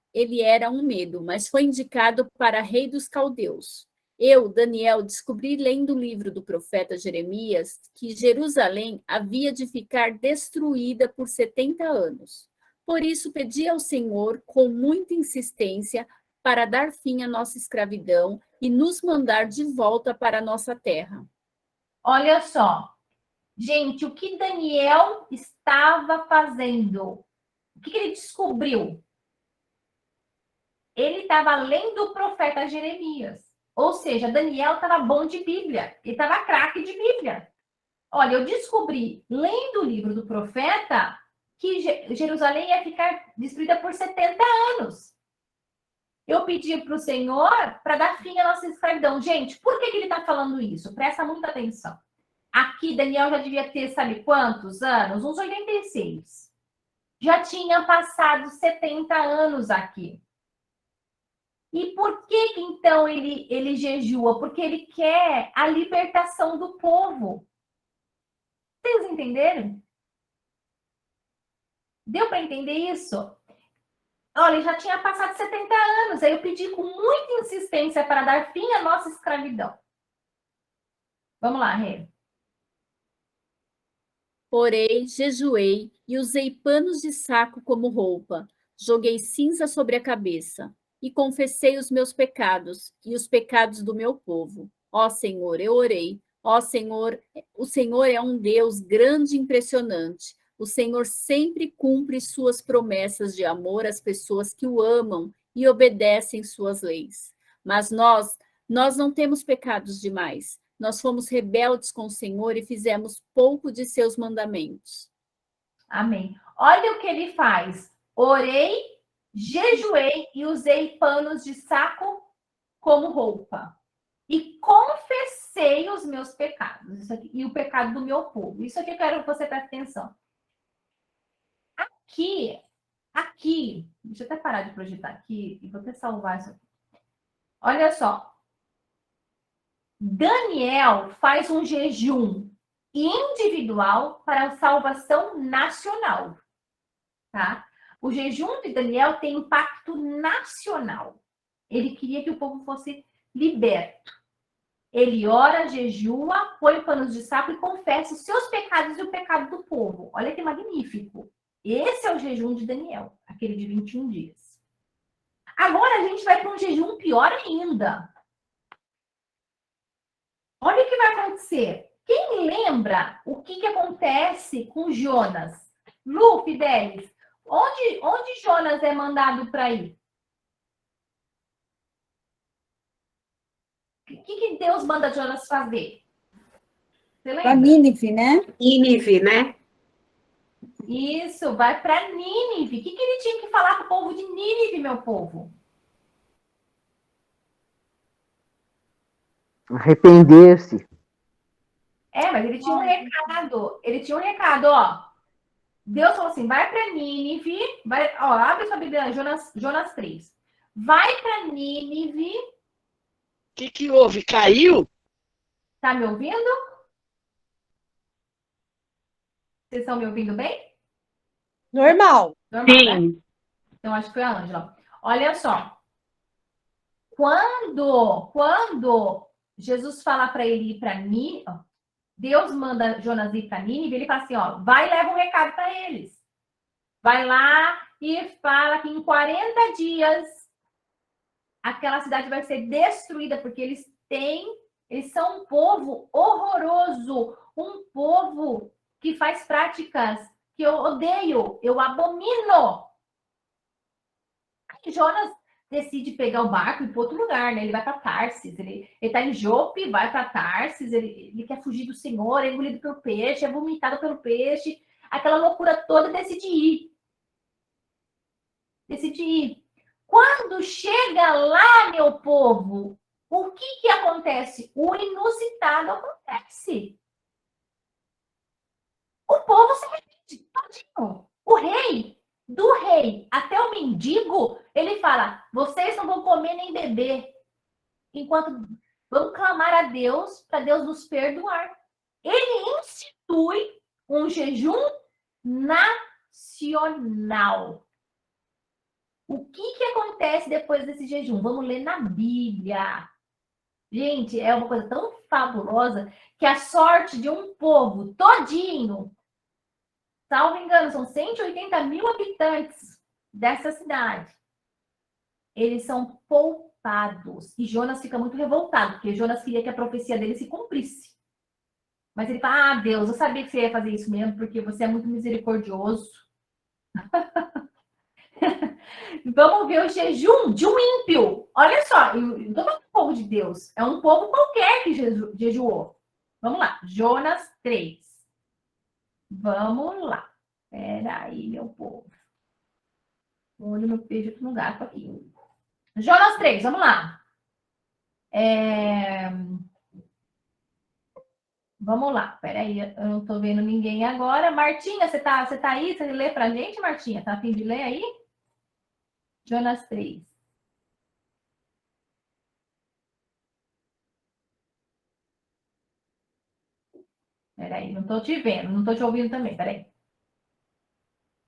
para rei dos caldeus. Eu, Daniel, descobri lendo o livro do profeta Jeremias que Jerusalém havia de ficar destruída por 70 anos. Por isso pedi ao Senhor com muita insistência para dar fim à nossa escravidão e nos mandar de volta para a nossa terra. Olha só, gente, o que Daniel estava fazendo? O que ele descobriu? Ele estava lendo o profeta Jeremias. Ou seja, Daniel estava bom de Bíblia. Ele estava craque de Bíblia. Olha, eu descobri, lendo o livro do profeta, que Jerusalém ia ficar destruída por 70 anos. Eu pedi para o Senhor para dar fim à nossa escravidão. Gente, por que ele está falando isso? Presta muita atenção. Aqui, Daniel já devia ter, sabe quantos anos? Uns 86. Já tinha passado 70 anos aqui. E por que então ele jejua? Porque ele quer a libertação do povo. Vocês entenderam? Deu para entender isso? Olha, já tinha passado 70 anos. Aí eu pedi com muita insistência para dar fim à nossa escravidão. Vamos lá, Rê. Orei, jejuei e usei panos de saco como roupa. Joguei cinza sobre a cabeça e confessei os meus pecados e os pecados do meu povo. Ó Senhor, eu orei. Ó Senhor, o Senhor é um Deus grande e impressionante. O Senhor sempre cumpre suas promessas de amor às pessoas que o amam e obedecem suas leis. Mas nós não temos pecados demais. Nós fomos rebeldes com o Senhor e fizemos pouco de seus mandamentos. Amém. Olha o que ele faz. Orei, jejuei e usei panos de saco como roupa. E confessei os meus pecados. Isso aqui, e o pecado do meu povo. Isso aqui eu quero que você preste atenção. Aqui, deixa eu até parar de projetar aqui e vou até salvar isso aqui. Olha só. Daniel faz um jejum individual para a salvação nacional, tá? O jejum de Daniel tem impacto nacional. Ele queria que o povo fosse liberto. Ele ora, jejua, põe panos de saco e confessa os seus pecados e o pecado do povo. Olha que magnífico. Esse é o jejum de Daniel, aquele de 21 dias. Agora a gente vai para um jejum pior ainda. Olha o que vai acontecer. Quem lembra o que acontece com Jonas? Lu, Fidelis, onde Jonas é mandado para ir? O que Deus manda Jonas fazer? Você lembra? Para Nínive, né? Nínive, né? Isso, vai para Nínive. O que ele tinha que falar para o povo de Nínive, meu povo? Arrepender-se. Mas ele tinha um recado. Ele tinha um recado, ó. Deus falou assim, vai para Nínive, abre sua Bíblia, Jonas 3. Vai para Nínive. O que houve? Caiu? Tá me ouvindo? Vocês estão me ouvindo bem? Normal. Normal, né? Sim. Então, acho que foi a Ângela. Olha só. Quando Jesus fala para ele ir para Nínive, Deus manda Jonas ir para Nínive, ele fala assim, ó, vai e leva um recado para eles. Vai lá e fala que em 40 dias aquela cidade vai ser destruída, porque eles são um povo horroroso, um povo que faz práticas que eu odeio, eu abomino. Aí Jonas decide pegar o barco e ir para outro lugar, né? Ele vai para Tarsis, ele está em Jope, vai para Tarsis, ele quer fugir do Senhor, é engolido pelo peixe, é vomitado pelo peixe, aquela loucura toda, decide ir. Quando chega lá, meu povo, o que acontece? O inusitado acontece. O povo se arrepende todinho. O rei, do rei até o mendigo, ele fala, vocês não vão comer nem beber, enquanto vamos clamar a Deus, para Deus nos perdoar. Ele institui um jejum nacional. O que acontece depois desse jejum? Vamos ler na Bíblia. Gente, é uma coisa tão fabulosa que a sorte de um povo todinho, salvo engano, são 180 mil habitantes dessa cidade. Eles são poupados. E Jonas fica muito revoltado, porque Jonas queria que a profecia dele se cumprisse. Mas ele fala, Deus, eu sabia que você ia fazer isso mesmo, porque você é muito misericordioso. Vamos ver o jejum de um ímpio. Olha só, não estou falando do povo de Deus. É um povo qualquer que jejuou. Vamos lá, Jonas 3. Vamos lá. Espera aí, meu povo. Onde eu vejo outro lugar aqui. Jonas 3, vamos lá. Vamos lá, peraí, eu não estou vendo ninguém agora. Martinha, você tá aí? Você lê pra gente, Martinha? Tá a fim de ler aí? Jonas 3. Peraí, não estou te vendo, não estou te ouvindo também, peraí.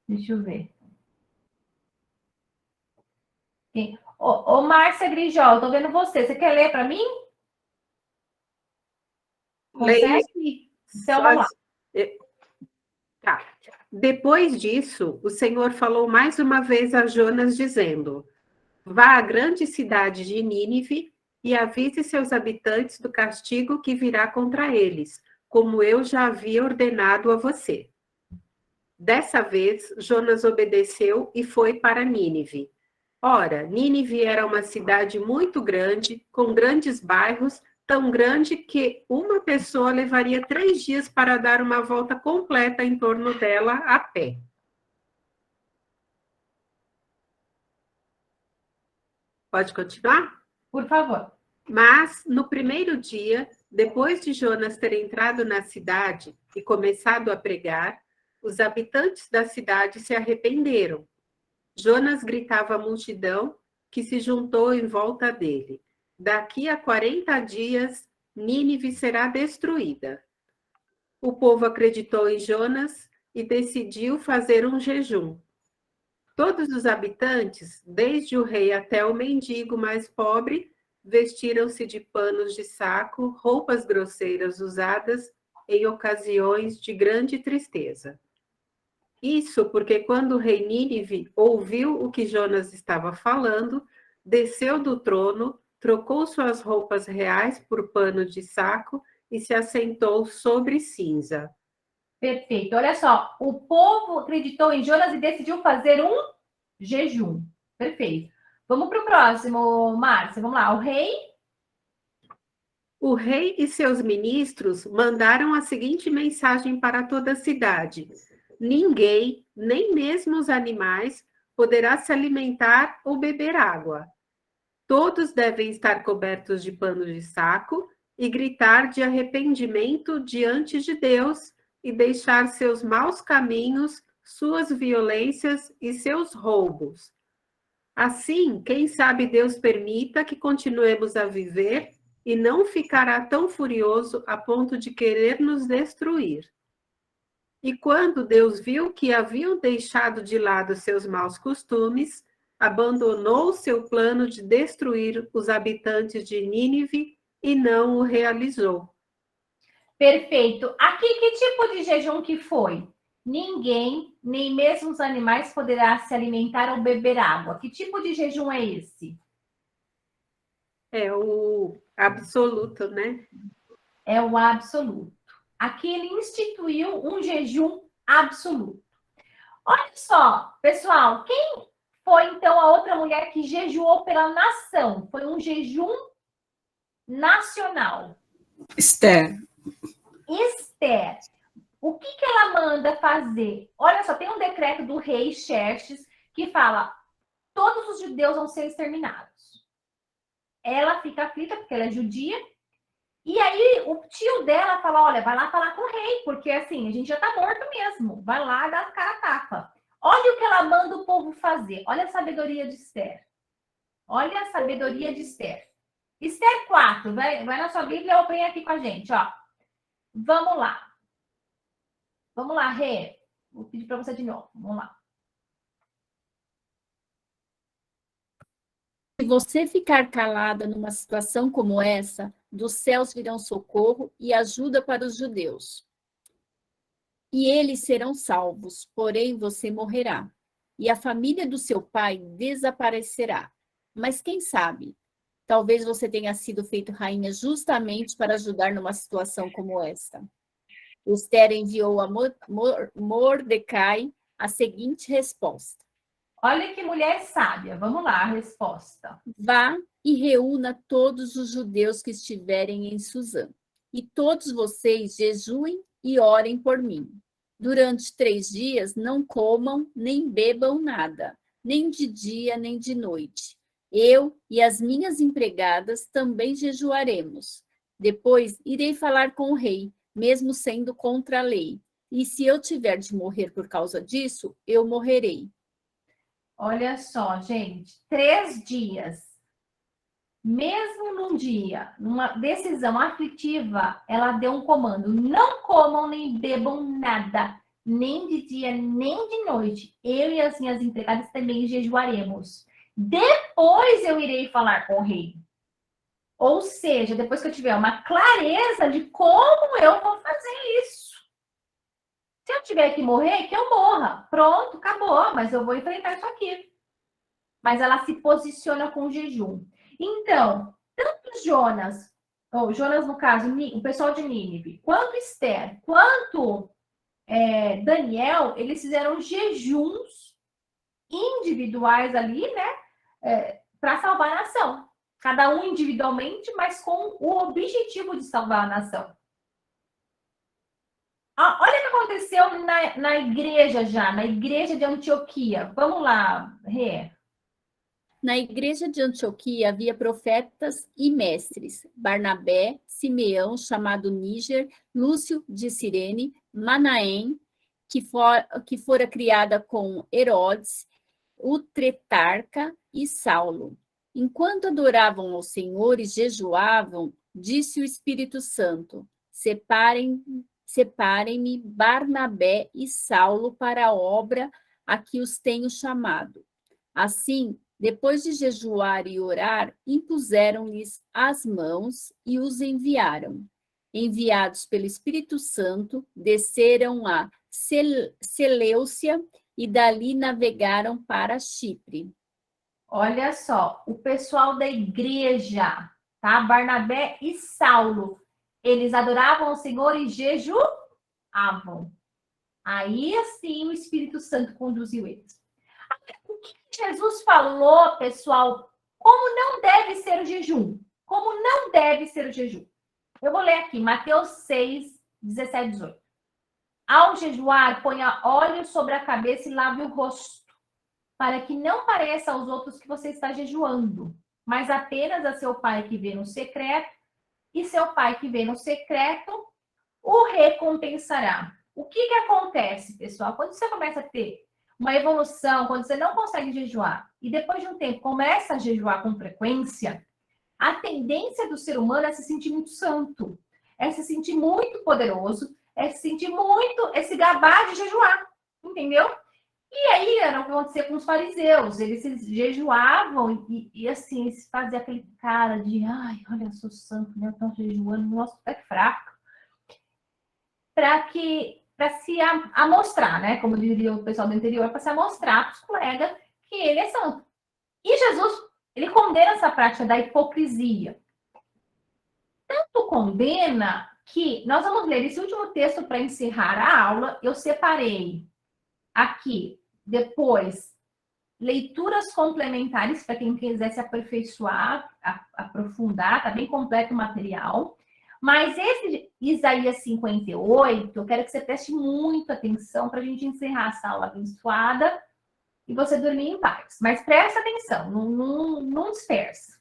Deixa eu ver. Ô, Márcia Grijol, estou vendo você. Você quer ler para mim? Consegue? Então, vamos lá. Tá. Depois disso, o Senhor falou mais uma vez a Jonas, dizendo: vá à grande cidade de Nínive e avise seus habitantes do castigo que virá contra eles, como eu já havia ordenado a você. Dessa vez, Jonas obedeceu e foi para Nínive. Ora, Nínive era uma cidade muito grande, com grandes bairros, tão grande que uma pessoa levaria 3 dias para dar uma volta completa em torno dela a pé. Pode continuar? Por favor. Mas, no primeiro dia, depois de Jonas ter entrado na cidade e começado a pregar, os habitantes da cidade se arrependeram. Jonas gritava à multidão que se juntou em volta dele: daqui a 40 dias, Nínive será destruída. O povo acreditou em Jonas e decidiu fazer um jejum. Todos os habitantes, desde o rei até o mendigo mais pobre, vestiram-se de panos de saco, roupas grosseiras usadas em ocasiões de grande tristeza. Isso porque quando o rei Nínive ouviu o que Jonas estava falando, desceu do trono, trocou suas roupas reais por pano de saco e se assentou sobre cinza. Perfeito. Olha só, o povo acreditou em Jonas e decidiu fazer um jejum. Perfeito. Vamos para o próximo, Márcia. Vamos lá. O rei e seus ministros mandaram a seguinte mensagem para toda a cidade: ninguém, nem mesmo os animais, poderá se alimentar ou beber água. Todos devem estar cobertos de pano de saco e gritar de arrependimento diante de Deus e deixar seus maus caminhos, suas violências e seus roubos. Assim, quem sabe Deus permita que continuemos a viver e não ficará tão furioso a ponto de querer nos destruir. E quando Deus viu que haviam deixado de lado seus maus costumes, abandonou seu plano de destruir os habitantes de Nínive e não o realizou. Perfeito. Aqui, que tipo de jejum que foi? Ninguém, nem mesmo os animais, poderá se alimentar ou beber água. Que tipo de jejum é esse? É o absoluto, né? É o absoluto. Aqui ele instituiu um jejum absoluto. Olha só, pessoal, quem foi então a outra mulher que jejuou pela nação? Foi um jejum nacional. Esther. Esther. O que ela manda fazer? Olha só, tem um decreto do rei Xerxes que fala: todos os judeus vão ser exterminados. Ela fica aflita porque ela é judia. E aí o tio dela fala: olha, vai lá falar com o rei, porque assim, a gente já tá morto mesmo. Vai lá dar cara a tapa. Olha o que ela manda o povo fazer. Olha a sabedoria de Esther. Olha a sabedoria de Esther. Esther 4, vai na sua Bíblia ou vem aqui com a gente, ó. Vamos lá. Vamos lá, Rê. Vou pedir para você de novo. Vamos lá. Se você ficar calada numa situação como essa, dos céus virão socorro e ajuda para os judeus. E eles serão salvos, porém você morrerá. E a família do seu pai desaparecerá. Mas quem sabe? Talvez você tenha sido feito rainha justamente para ajudar numa situação como esta. Esther enviou a Mordecai a seguinte resposta: olha que mulher sábia. Vamos lá, a resposta. vá e reúna todos os judeus que estiverem em Suzã, e todos vocês jejuem e orem por mim. Durante 3 dias não comam nem bebam nada, nem de dia nem de noite. Eu e as minhas empregadas também jejuaremos. Depois irei falar com o rei, mesmo sendo contra a lei. E se eu tiver de morrer por causa disso, eu morrerei. Olha só, gente, 3 dias. Mesmo num dia, numa decisão aflitiva, ela deu um comando: não comam nem bebam nada, nem de dia, nem de noite. Eu e as minhas empregadas também jejuaremos. Depois eu irei falar com o rei. Ou seja, depois que eu tiver uma clareza de como eu vou fazer isso. Se eu tiver que morrer, que eu morra. Pronto, acabou, mas eu vou enfrentar isso aqui. Mas ela se posiciona com jejum. Então, tanto Jonas, ou Jonas no caso, o pessoal de Nínive, quanto Esther, quanto Daniel, eles fizeram jejuns individuais ali, né, para salvar a nação. Cada um individualmente, mas com o objetivo de salvar a nação. Olha o que aconteceu na igreja já, na igreja de Antioquia. Vamos lá, Rê. Na igreja de Antioquia havia profetas e mestres, Barnabé, Simeão, chamado Níger, Lúcio de Cirene, Manaém, que fora criada com Herodes, o Tretarca e Saulo. Enquanto adoravam ao Senhor e jejuavam, disse o Espírito Santo: Separem-me Barnabé e Saulo para a obra a que os tenho chamado. Assim, depois de jejuar e orar, impuseram-lhes as mãos e os enviaram. Enviados pelo Espírito Santo, desceram a Seleucia e dali navegaram para Chipre. Olha só, o pessoal da igreja, tá? Barnabé e Saulo, eles adoravam o Senhor e jejuavam. Aí, assim, o Espírito Santo conduziu eles. O que Jesus falou, pessoal, como não deve ser o jejum? Como não deve ser o jejum? Eu vou ler aqui, Mateus 6, 17, 18. Ao jejuar, ponha óleo sobre a cabeça e lave o rosto, para que não pareça aos outros que você está jejuando, mas apenas a seu pai que vê no secreto, e seu pai que vê no secreto o recompensará. O que acontece, pessoal? Quando você começa a ter uma evolução, quando você não consegue jejuar, e depois de um tempo começa a jejuar com frequência, a tendência do ser humano é se sentir muito santo, é se sentir muito poderoso, é se sentir muito, é se gabar de jejuar, entendeu? E aí era o que acontecia com os fariseus, eles se jejuavam e assim, se fazia aquele cara de, ai, olha, eu sou santo, né? Estão jejuando, nosso pé fraco, para se amostrar, né? Como diria o pessoal do interior, para se amostrar para os colegas que ele é santo. E Jesus, ele condena essa prática da hipocrisia. Tanto condena que nós vamos ler esse último texto para encerrar a aula. Eu separei aqui, depois, leituras complementares para quem quiser se aperfeiçoar, aprofundar, tá bem completo o material. Mas esse Isaías 58, eu quero que você preste muita atenção para a gente encerrar essa aula abençoada e você dormir em paz. Mas presta atenção, não dispersa.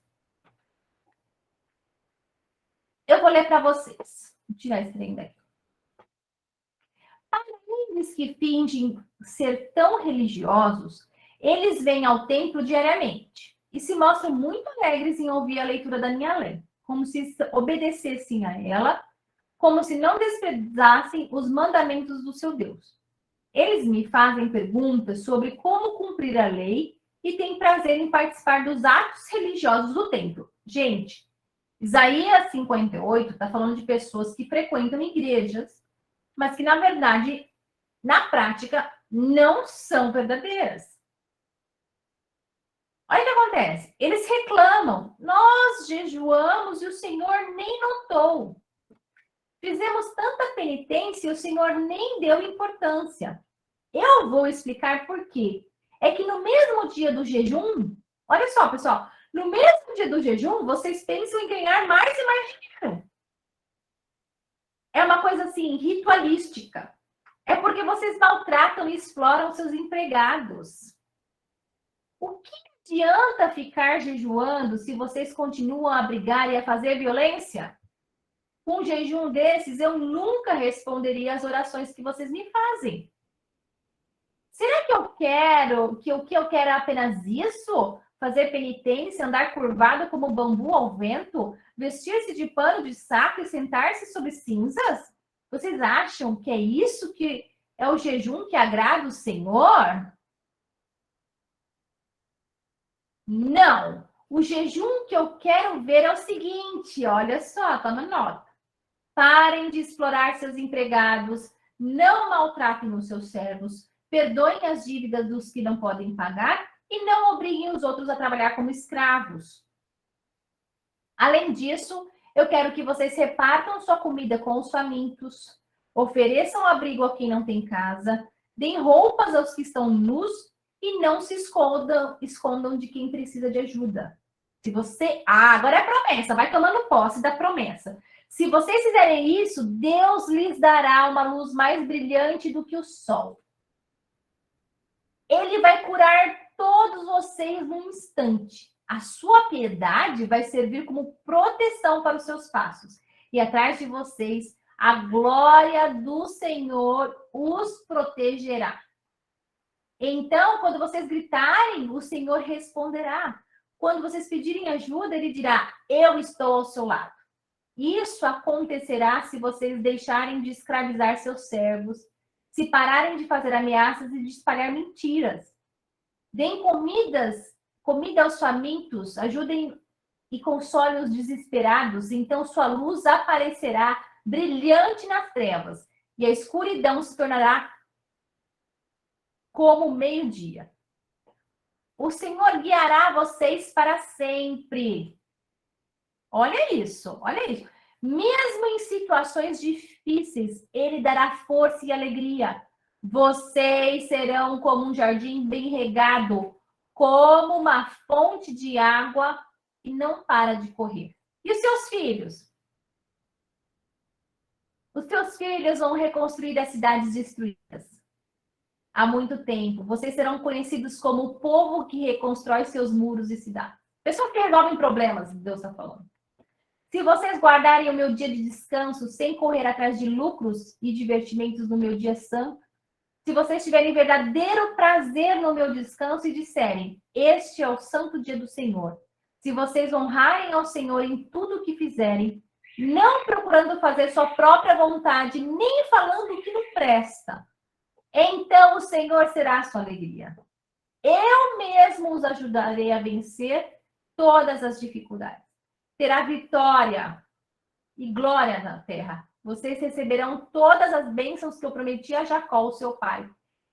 Eu vou ler para vocês. Vou tirar esse trem daqui. Para aqueles que fingem ser tão religiosos, eles vêm ao templo diariamente e se mostram muito alegres em ouvir a leitura da minha lei, como se obedecessem a ela, como se não desprezassem os mandamentos do seu Deus. Eles me fazem perguntas sobre como cumprir a lei e têm prazer em participar dos atos religiosos do templo. Gente, Isaías 58 está falando de pessoas que frequentam igrejas, mas que, na verdade, na prática, não são verdadeiras. Olha o que acontece. Eles reclamam. Nós jejuamos e o Senhor nem notou. Fizemos tanta penitência e o Senhor nem deu importância. Eu vou explicar por quê. É que no mesmo dia do jejum, olha só, pessoal, no mesmo dia do jejum, vocês pensam em ganhar mais e mais dinheiro. É uma coisa assim, ritualística. É porque vocês maltratam e exploram seus empregados. O que adianta ficar jejuando se vocês continuam a brigar e a fazer violência? Com um jejum desses, eu nunca responderia às orações que vocês me fazem. Será que eu quero, que o que eu quero é apenas isso? Fazer penitência, andar curvado como bambu ao vento, vestir-se de pano de saco e sentar-se sobre cinzas? Vocês acham que é isso que é o jejum que agrada o Senhor? Não! O jejum que eu quero ver é o seguinte, olha só, toma nota. Parem de explorar seus empregados, não maltratem os seus servos, perdoem as dívidas dos que não podem pagar e não obriguem os outros a trabalhar como escravos. Além disso, eu quero que vocês repartam sua comida com os famintos, ofereçam abrigo a quem não tem casa, deem roupas aos que estão nus e não se escondam de quem precisa de ajuda. Se você... agora é promessa, vai tomando posse da promessa. Se vocês fizerem isso, Deus lhes dará uma luz mais brilhante do que o sol. Ele vai curar todos vocês num instante. A sua piedade vai servir como proteção para os seus passos. E atrás de vocês, a glória do Senhor os protegerá. Então, quando vocês gritarem, o Senhor responderá. Quando vocês pedirem ajuda, ele dirá, eu estou ao seu lado. Isso acontecerá se vocês deixarem de escravizar seus servos, se pararem de fazer ameaças e de espalhar mentiras. Deem comida aos famintos, ajudem e consolem os desesperados, então sua luz aparecerá brilhante nas trevas, e a escuridão se tornará como o meio-dia. O Senhor guiará vocês para sempre. Olha isso, olha isso. Mesmo em situações difíceis, ele dará força e alegria. Vocês serão como um jardim bem regado, como uma fonte de água que não para de correr. E os seus filhos? Os seus filhos vão reconstruir as cidades destruídas. Há muito tempo, vocês serão conhecidos como o povo que reconstrói seus muros e cidades. Pessoas que resolvem problemas, Deus está falando. Se vocês guardarem o meu dia de descanso sem correr atrás de lucros e divertimentos no meu dia santo, se vocês tiverem verdadeiro prazer no meu descanso e disserem, este é o santo dia do Senhor, se vocês honrarem ao Senhor em tudo o que fizerem, não procurando fazer sua própria vontade, nem falando o que não presta, então o Senhor será a sua alegria. Eu mesmo os ajudarei a vencer todas as dificuldades. Terá vitória e glória na terra. Vocês receberão todas as bênçãos que eu prometi a Jacó, o seu pai.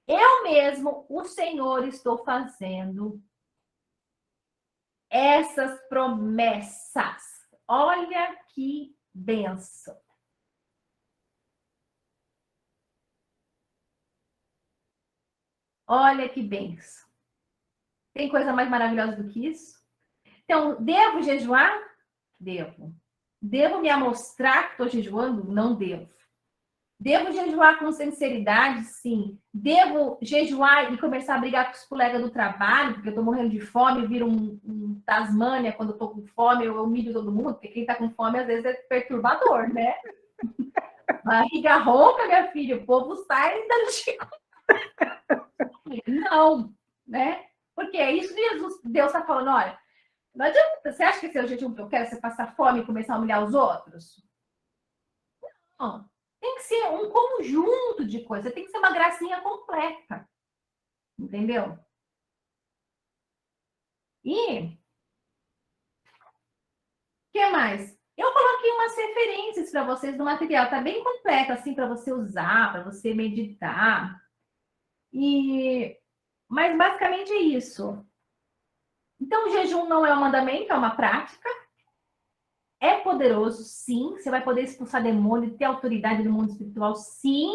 Eu mesmo, o Senhor, estou fazendo essas promessas. Olha que bênção. Olha que bênção. Tem coisa mais maravilhosa do que isso? Então, devo jejuar? Devo. Devo me amostrar que estou jejuando? Não devo. Devo jejuar com sinceridade? Sim. Devo jejuar e começar a brigar com os colegas do trabalho, porque eu estou morrendo de fome, viro um Tasmânia quando eu estou com fome, eu humilho todo mundo, porque quem está com fome às vezes é perturbador, né? Barriga rouca, minha filha, o povo sai dando chico. Não, né? Porque é isso que Deus está falando, olha, não adianta, você acha que esse é o jejum que eu quero, você passar fome e começar a humilhar os outros? Não, tem que ser um conjunto de coisas, tem que ser uma gracinha completa, entendeu? E o que mais? Eu coloquei umas referências para vocês do material, tá bem completo assim para você usar, para você meditar. Mas basicamente é isso. Então, o jejum não é um mandamento, é uma prática. É poderoso, sim. Você vai poder expulsar demônio, ter autoridade no mundo espiritual, sim.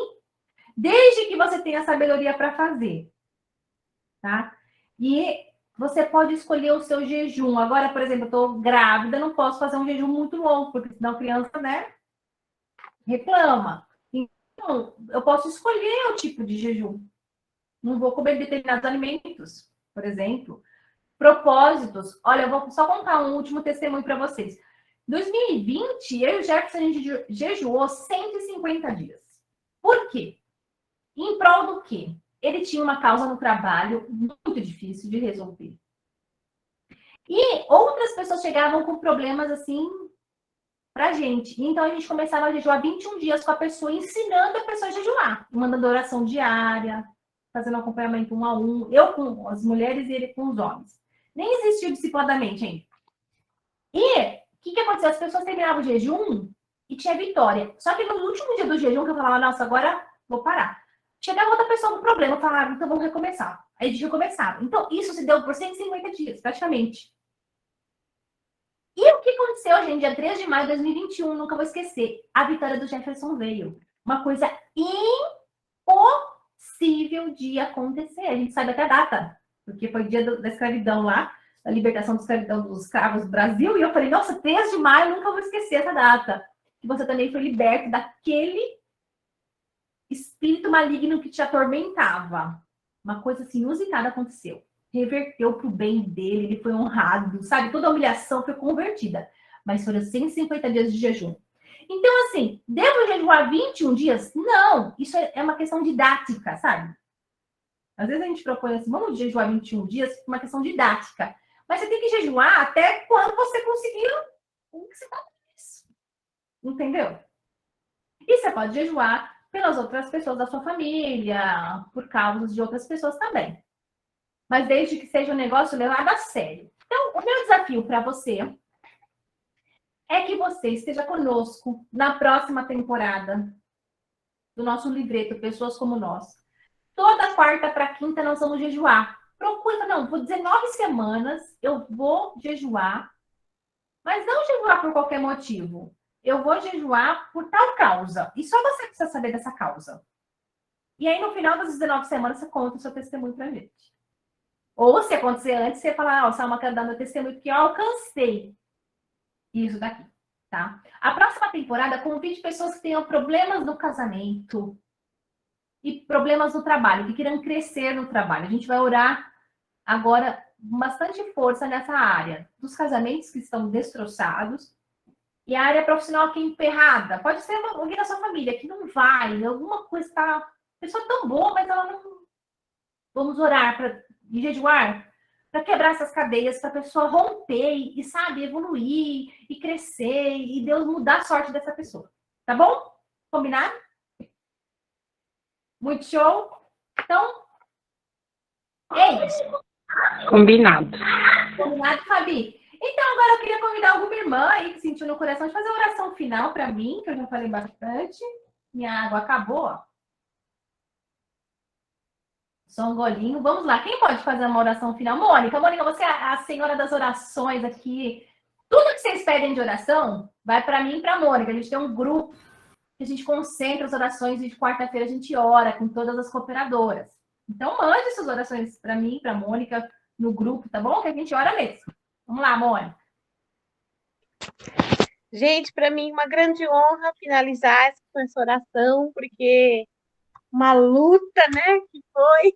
Desde que você tenha sabedoria para fazer. Tá? E você pode escolher o seu jejum. Agora, por exemplo, eu estou grávida, não posso fazer um jejum muito longo, porque senão a criança, né, reclama. Então, eu posso escolher o tipo de jejum. Não vou comer determinados alimentos, por exemplo. Propósitos. Olha, eu vou só contar um último testemunho para vocês. Em 2020, eu e o Jefferson, a gente jejuou 150 dias. Por quê? Em prol do quê? Ele tinha uma causa no trabalho muito difícil de resolver. E outras pessoas chegavam com problemas assim pra gente. Então, a gente começava a jejuar 21 dias com a pessoa, ensinando a pessoa a jejuar. Mandando oração diária, fazendo acompanhamento 1 a 1. Eu com as mulheres e ele com os homens. Nem existia discipuladamente, hein? E o que aconteceu? As pessoas terminavam o jejum e tinha vitória. Só que no último dia do jejum, que eu falava, nossa, agora vou parar. Chegava outra pessoa com problema, eu falava, então vamos recomeçar. Aí a gente recomeçava. Então, isso se deu por 150 dias, praticamente. E o que aconteceu, gente, dia 3 de maio de 2021, nunca vou esquecer, a vitória do Jefferson veio. Uma coisa impossível de acontecer. A gente sabe até a data, porque foi o dia da escravidão lá, da libertação da escravidão dos escravos do Brasil, e eu falei, nossa, 3 de maio, nunca vou esquecer essa data. Que você também foi liberto daquele espírito maligno que te atormentava. Uma coisa assim, inusitada aconteceu. Reverteu para o bem dele, ele foi honrado, sabe? Toda a humilhação foi convertida. Mas foram 150 dias de jejum. Então, assim, devo jejuar 21 dias? Não, isso é uma questão didática, sabe? Às vezes a gente propõe assim, vamos jejuar 21 dias, uma questão didática. Mas você tem que jejuar até quando você conseguir o que você está fazendo. Entendeu? E você pode jejuar pelas outras pessoas da sua família, por causas de outras pessoas também. Mas desde que seja um negócio levado a sério. Então, o meu desafio para você é que você esteja conosco na próxima temporada do nosso livreto Pessoas Como Nós. Toda quarta para quinta nós vamos jejuar. Procura, não, vou dizer 9 semanas eu vou jejuar, mas não jejuar por qualquer motivo. Eu vou jejuar por tal causa. E só você precisa saber dessa causa. E aí, no final das 19 semanas, você conta o seu testemunho pra gente. Ou, se acontecer antes, você fala, ó, Salma, quero dar meu testemunho, porque eu alcancei isso daqui, tá? A próxima temporada convide pessoas que tenham problemas no casamento e problemas no trabalho, que queiram crescer no trabalho. A gente vai orar agora com bastante força nessa área dos casamentos que estão destroçados e a área profissional aqui emperrada. Pode ser alguém da sua família que não vai, alguma coisa está... Pessoa tão boa, mas ela não... Vamos orar para jejuar, para quebrar essas cadeias, para a pessoa romper e, sabe, evoluir e crescer e Deus mudar a sorte dessa pessoa. Tá bom? Combinado? Muito show? Então, é isso. Combinado. Combinado, Fabi? Então, agora eu queria convidar alguma irmã aí que sentiu no coração de fazer a oração final para mim, que eu já falei bastante. Minha água acabou, ó. Só um golinho. Vamos lá. Quem pode fazer uma oração final? Mônica. Mônica, você é a senhora das orações aqui. Tudo que vocês pedem de oração vai para mim e para a Mônica. A gente tem um grupo que a gente concentra as orações e de quarta-feira a gente ora com todas as cooperadoras. Então, mande suas orações para mim e para a Mônica no grupo, tá bom? Que a gente ora mesmo. Vamos lá, Mônica. Gente, para mim, uma grande honra finalizar essa oração, porque uma luta, né, que foi.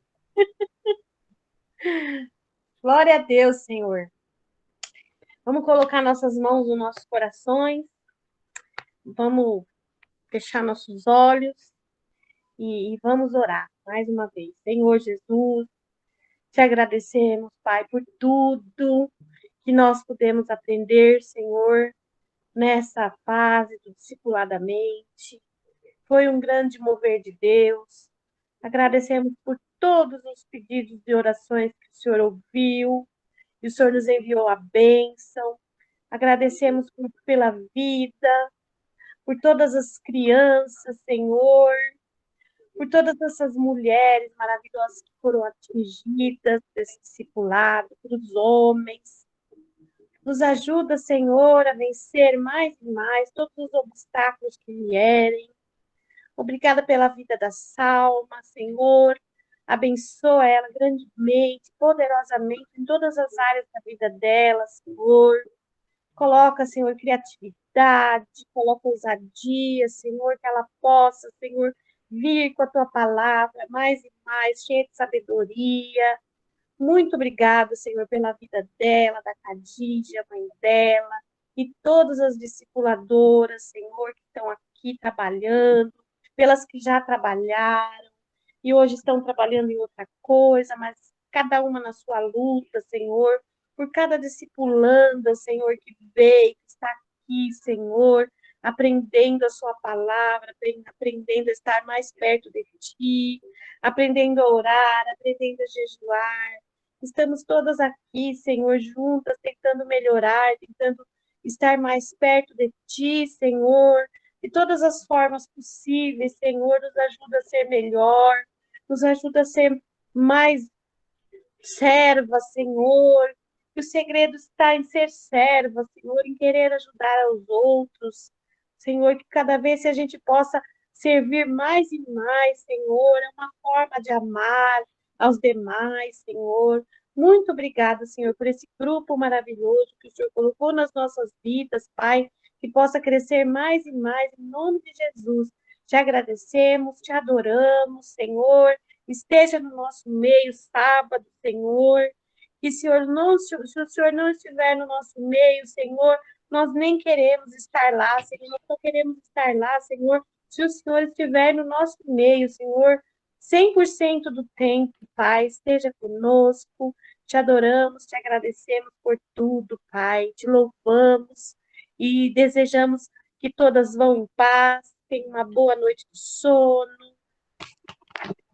Glória a Deus, Senhor. Vamos colocar nossas mãos nos nossos corações, vamos fechar nossos olhos e vamos orar mais uma vez. Senhor Jesus, te agradecemos, Pai, por tudo que nós pudemos aprender, Senhor, nessa fase do discipuladamente. Foi um grande mover de Deus. Agradecemos por todos os pedidos de orações que o Senhor ouviu, e o Senhor nos enviou a bênção. Agradecemos pela vida, por todas as crianças, Senhor, por todas essas mulheres maravilhosas que foram atingidas desse discipulado, pelos homens. Nos ajuda, Senhor, a vencer mais e mais todos os obstáculos que vierem. Obrigada pela vida da Salma, Senhor. Abençoa ela grandemente, poderosamente, em todas as áreas da vida dela, Senhor. Coloca, Senhor, criatividade, coloca ousadia, Senhor, que ela possa, Senhor, vir com a tua palavra mais e mais, cheia de sabedoria. Muito obrigada, Senhor, pela vida dela, da Khadija, mãe dela, e todas as discipuladoras, Senhor, que estão aqui trabalhando, pelas que já trabalharam e hoje estão trabalhando em outra coisa, mas cada uma na sua luta, Senhor, por cada discipulanda, Senhor, que veio, que está aqui, Senhor, aprendendo a sua palavra, aprendendo a estar mais perto de Ti, aprendendo a orar, aprendendo a jejuar. Estamos todas aqui, Senhor, juntas, tentando melhorar, tentando estar mais perto de Ti, Senhor, de todas as formas possíveis, Senhor, nos ajuda a ser melhor, nos ajuda a ser mais serva, Senhor, que o segredo está em ser serva, Senhor, em querer ajudar aos outros, Senhor, que cada vez que a gente possa servir mais e mais, Senhor, é uma forma de amar aos demais, Senhor. Muito obrigada, Senhor, por esse grupo maravilhoso que o Senhor colocou nas nossas vidas, Pai, que possa crescer mais e mais, em nome de Jesus. Te agradecemos, te adoramos, Senhor. Esteja no nosso meio sábado, Senhor. E se o Senhor não estiver no nosso meio, Senhor, nós nem queremos estar lá, Senhor. Nós só queremos estar lá, Senhor, se o Senhor estiver no nosso meio, Senhor. 100% do tempo, Pai, esteja conosco. Te adoramos, te agradecemos por tudo, Pai. Te louvamos e desejamos que todas vão em paz, tenham uma boa noite de sono.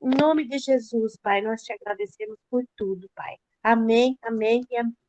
Em nome de Jesus, Pai, nós te agradecemos por tudo, Pai. Amém, amém e amém.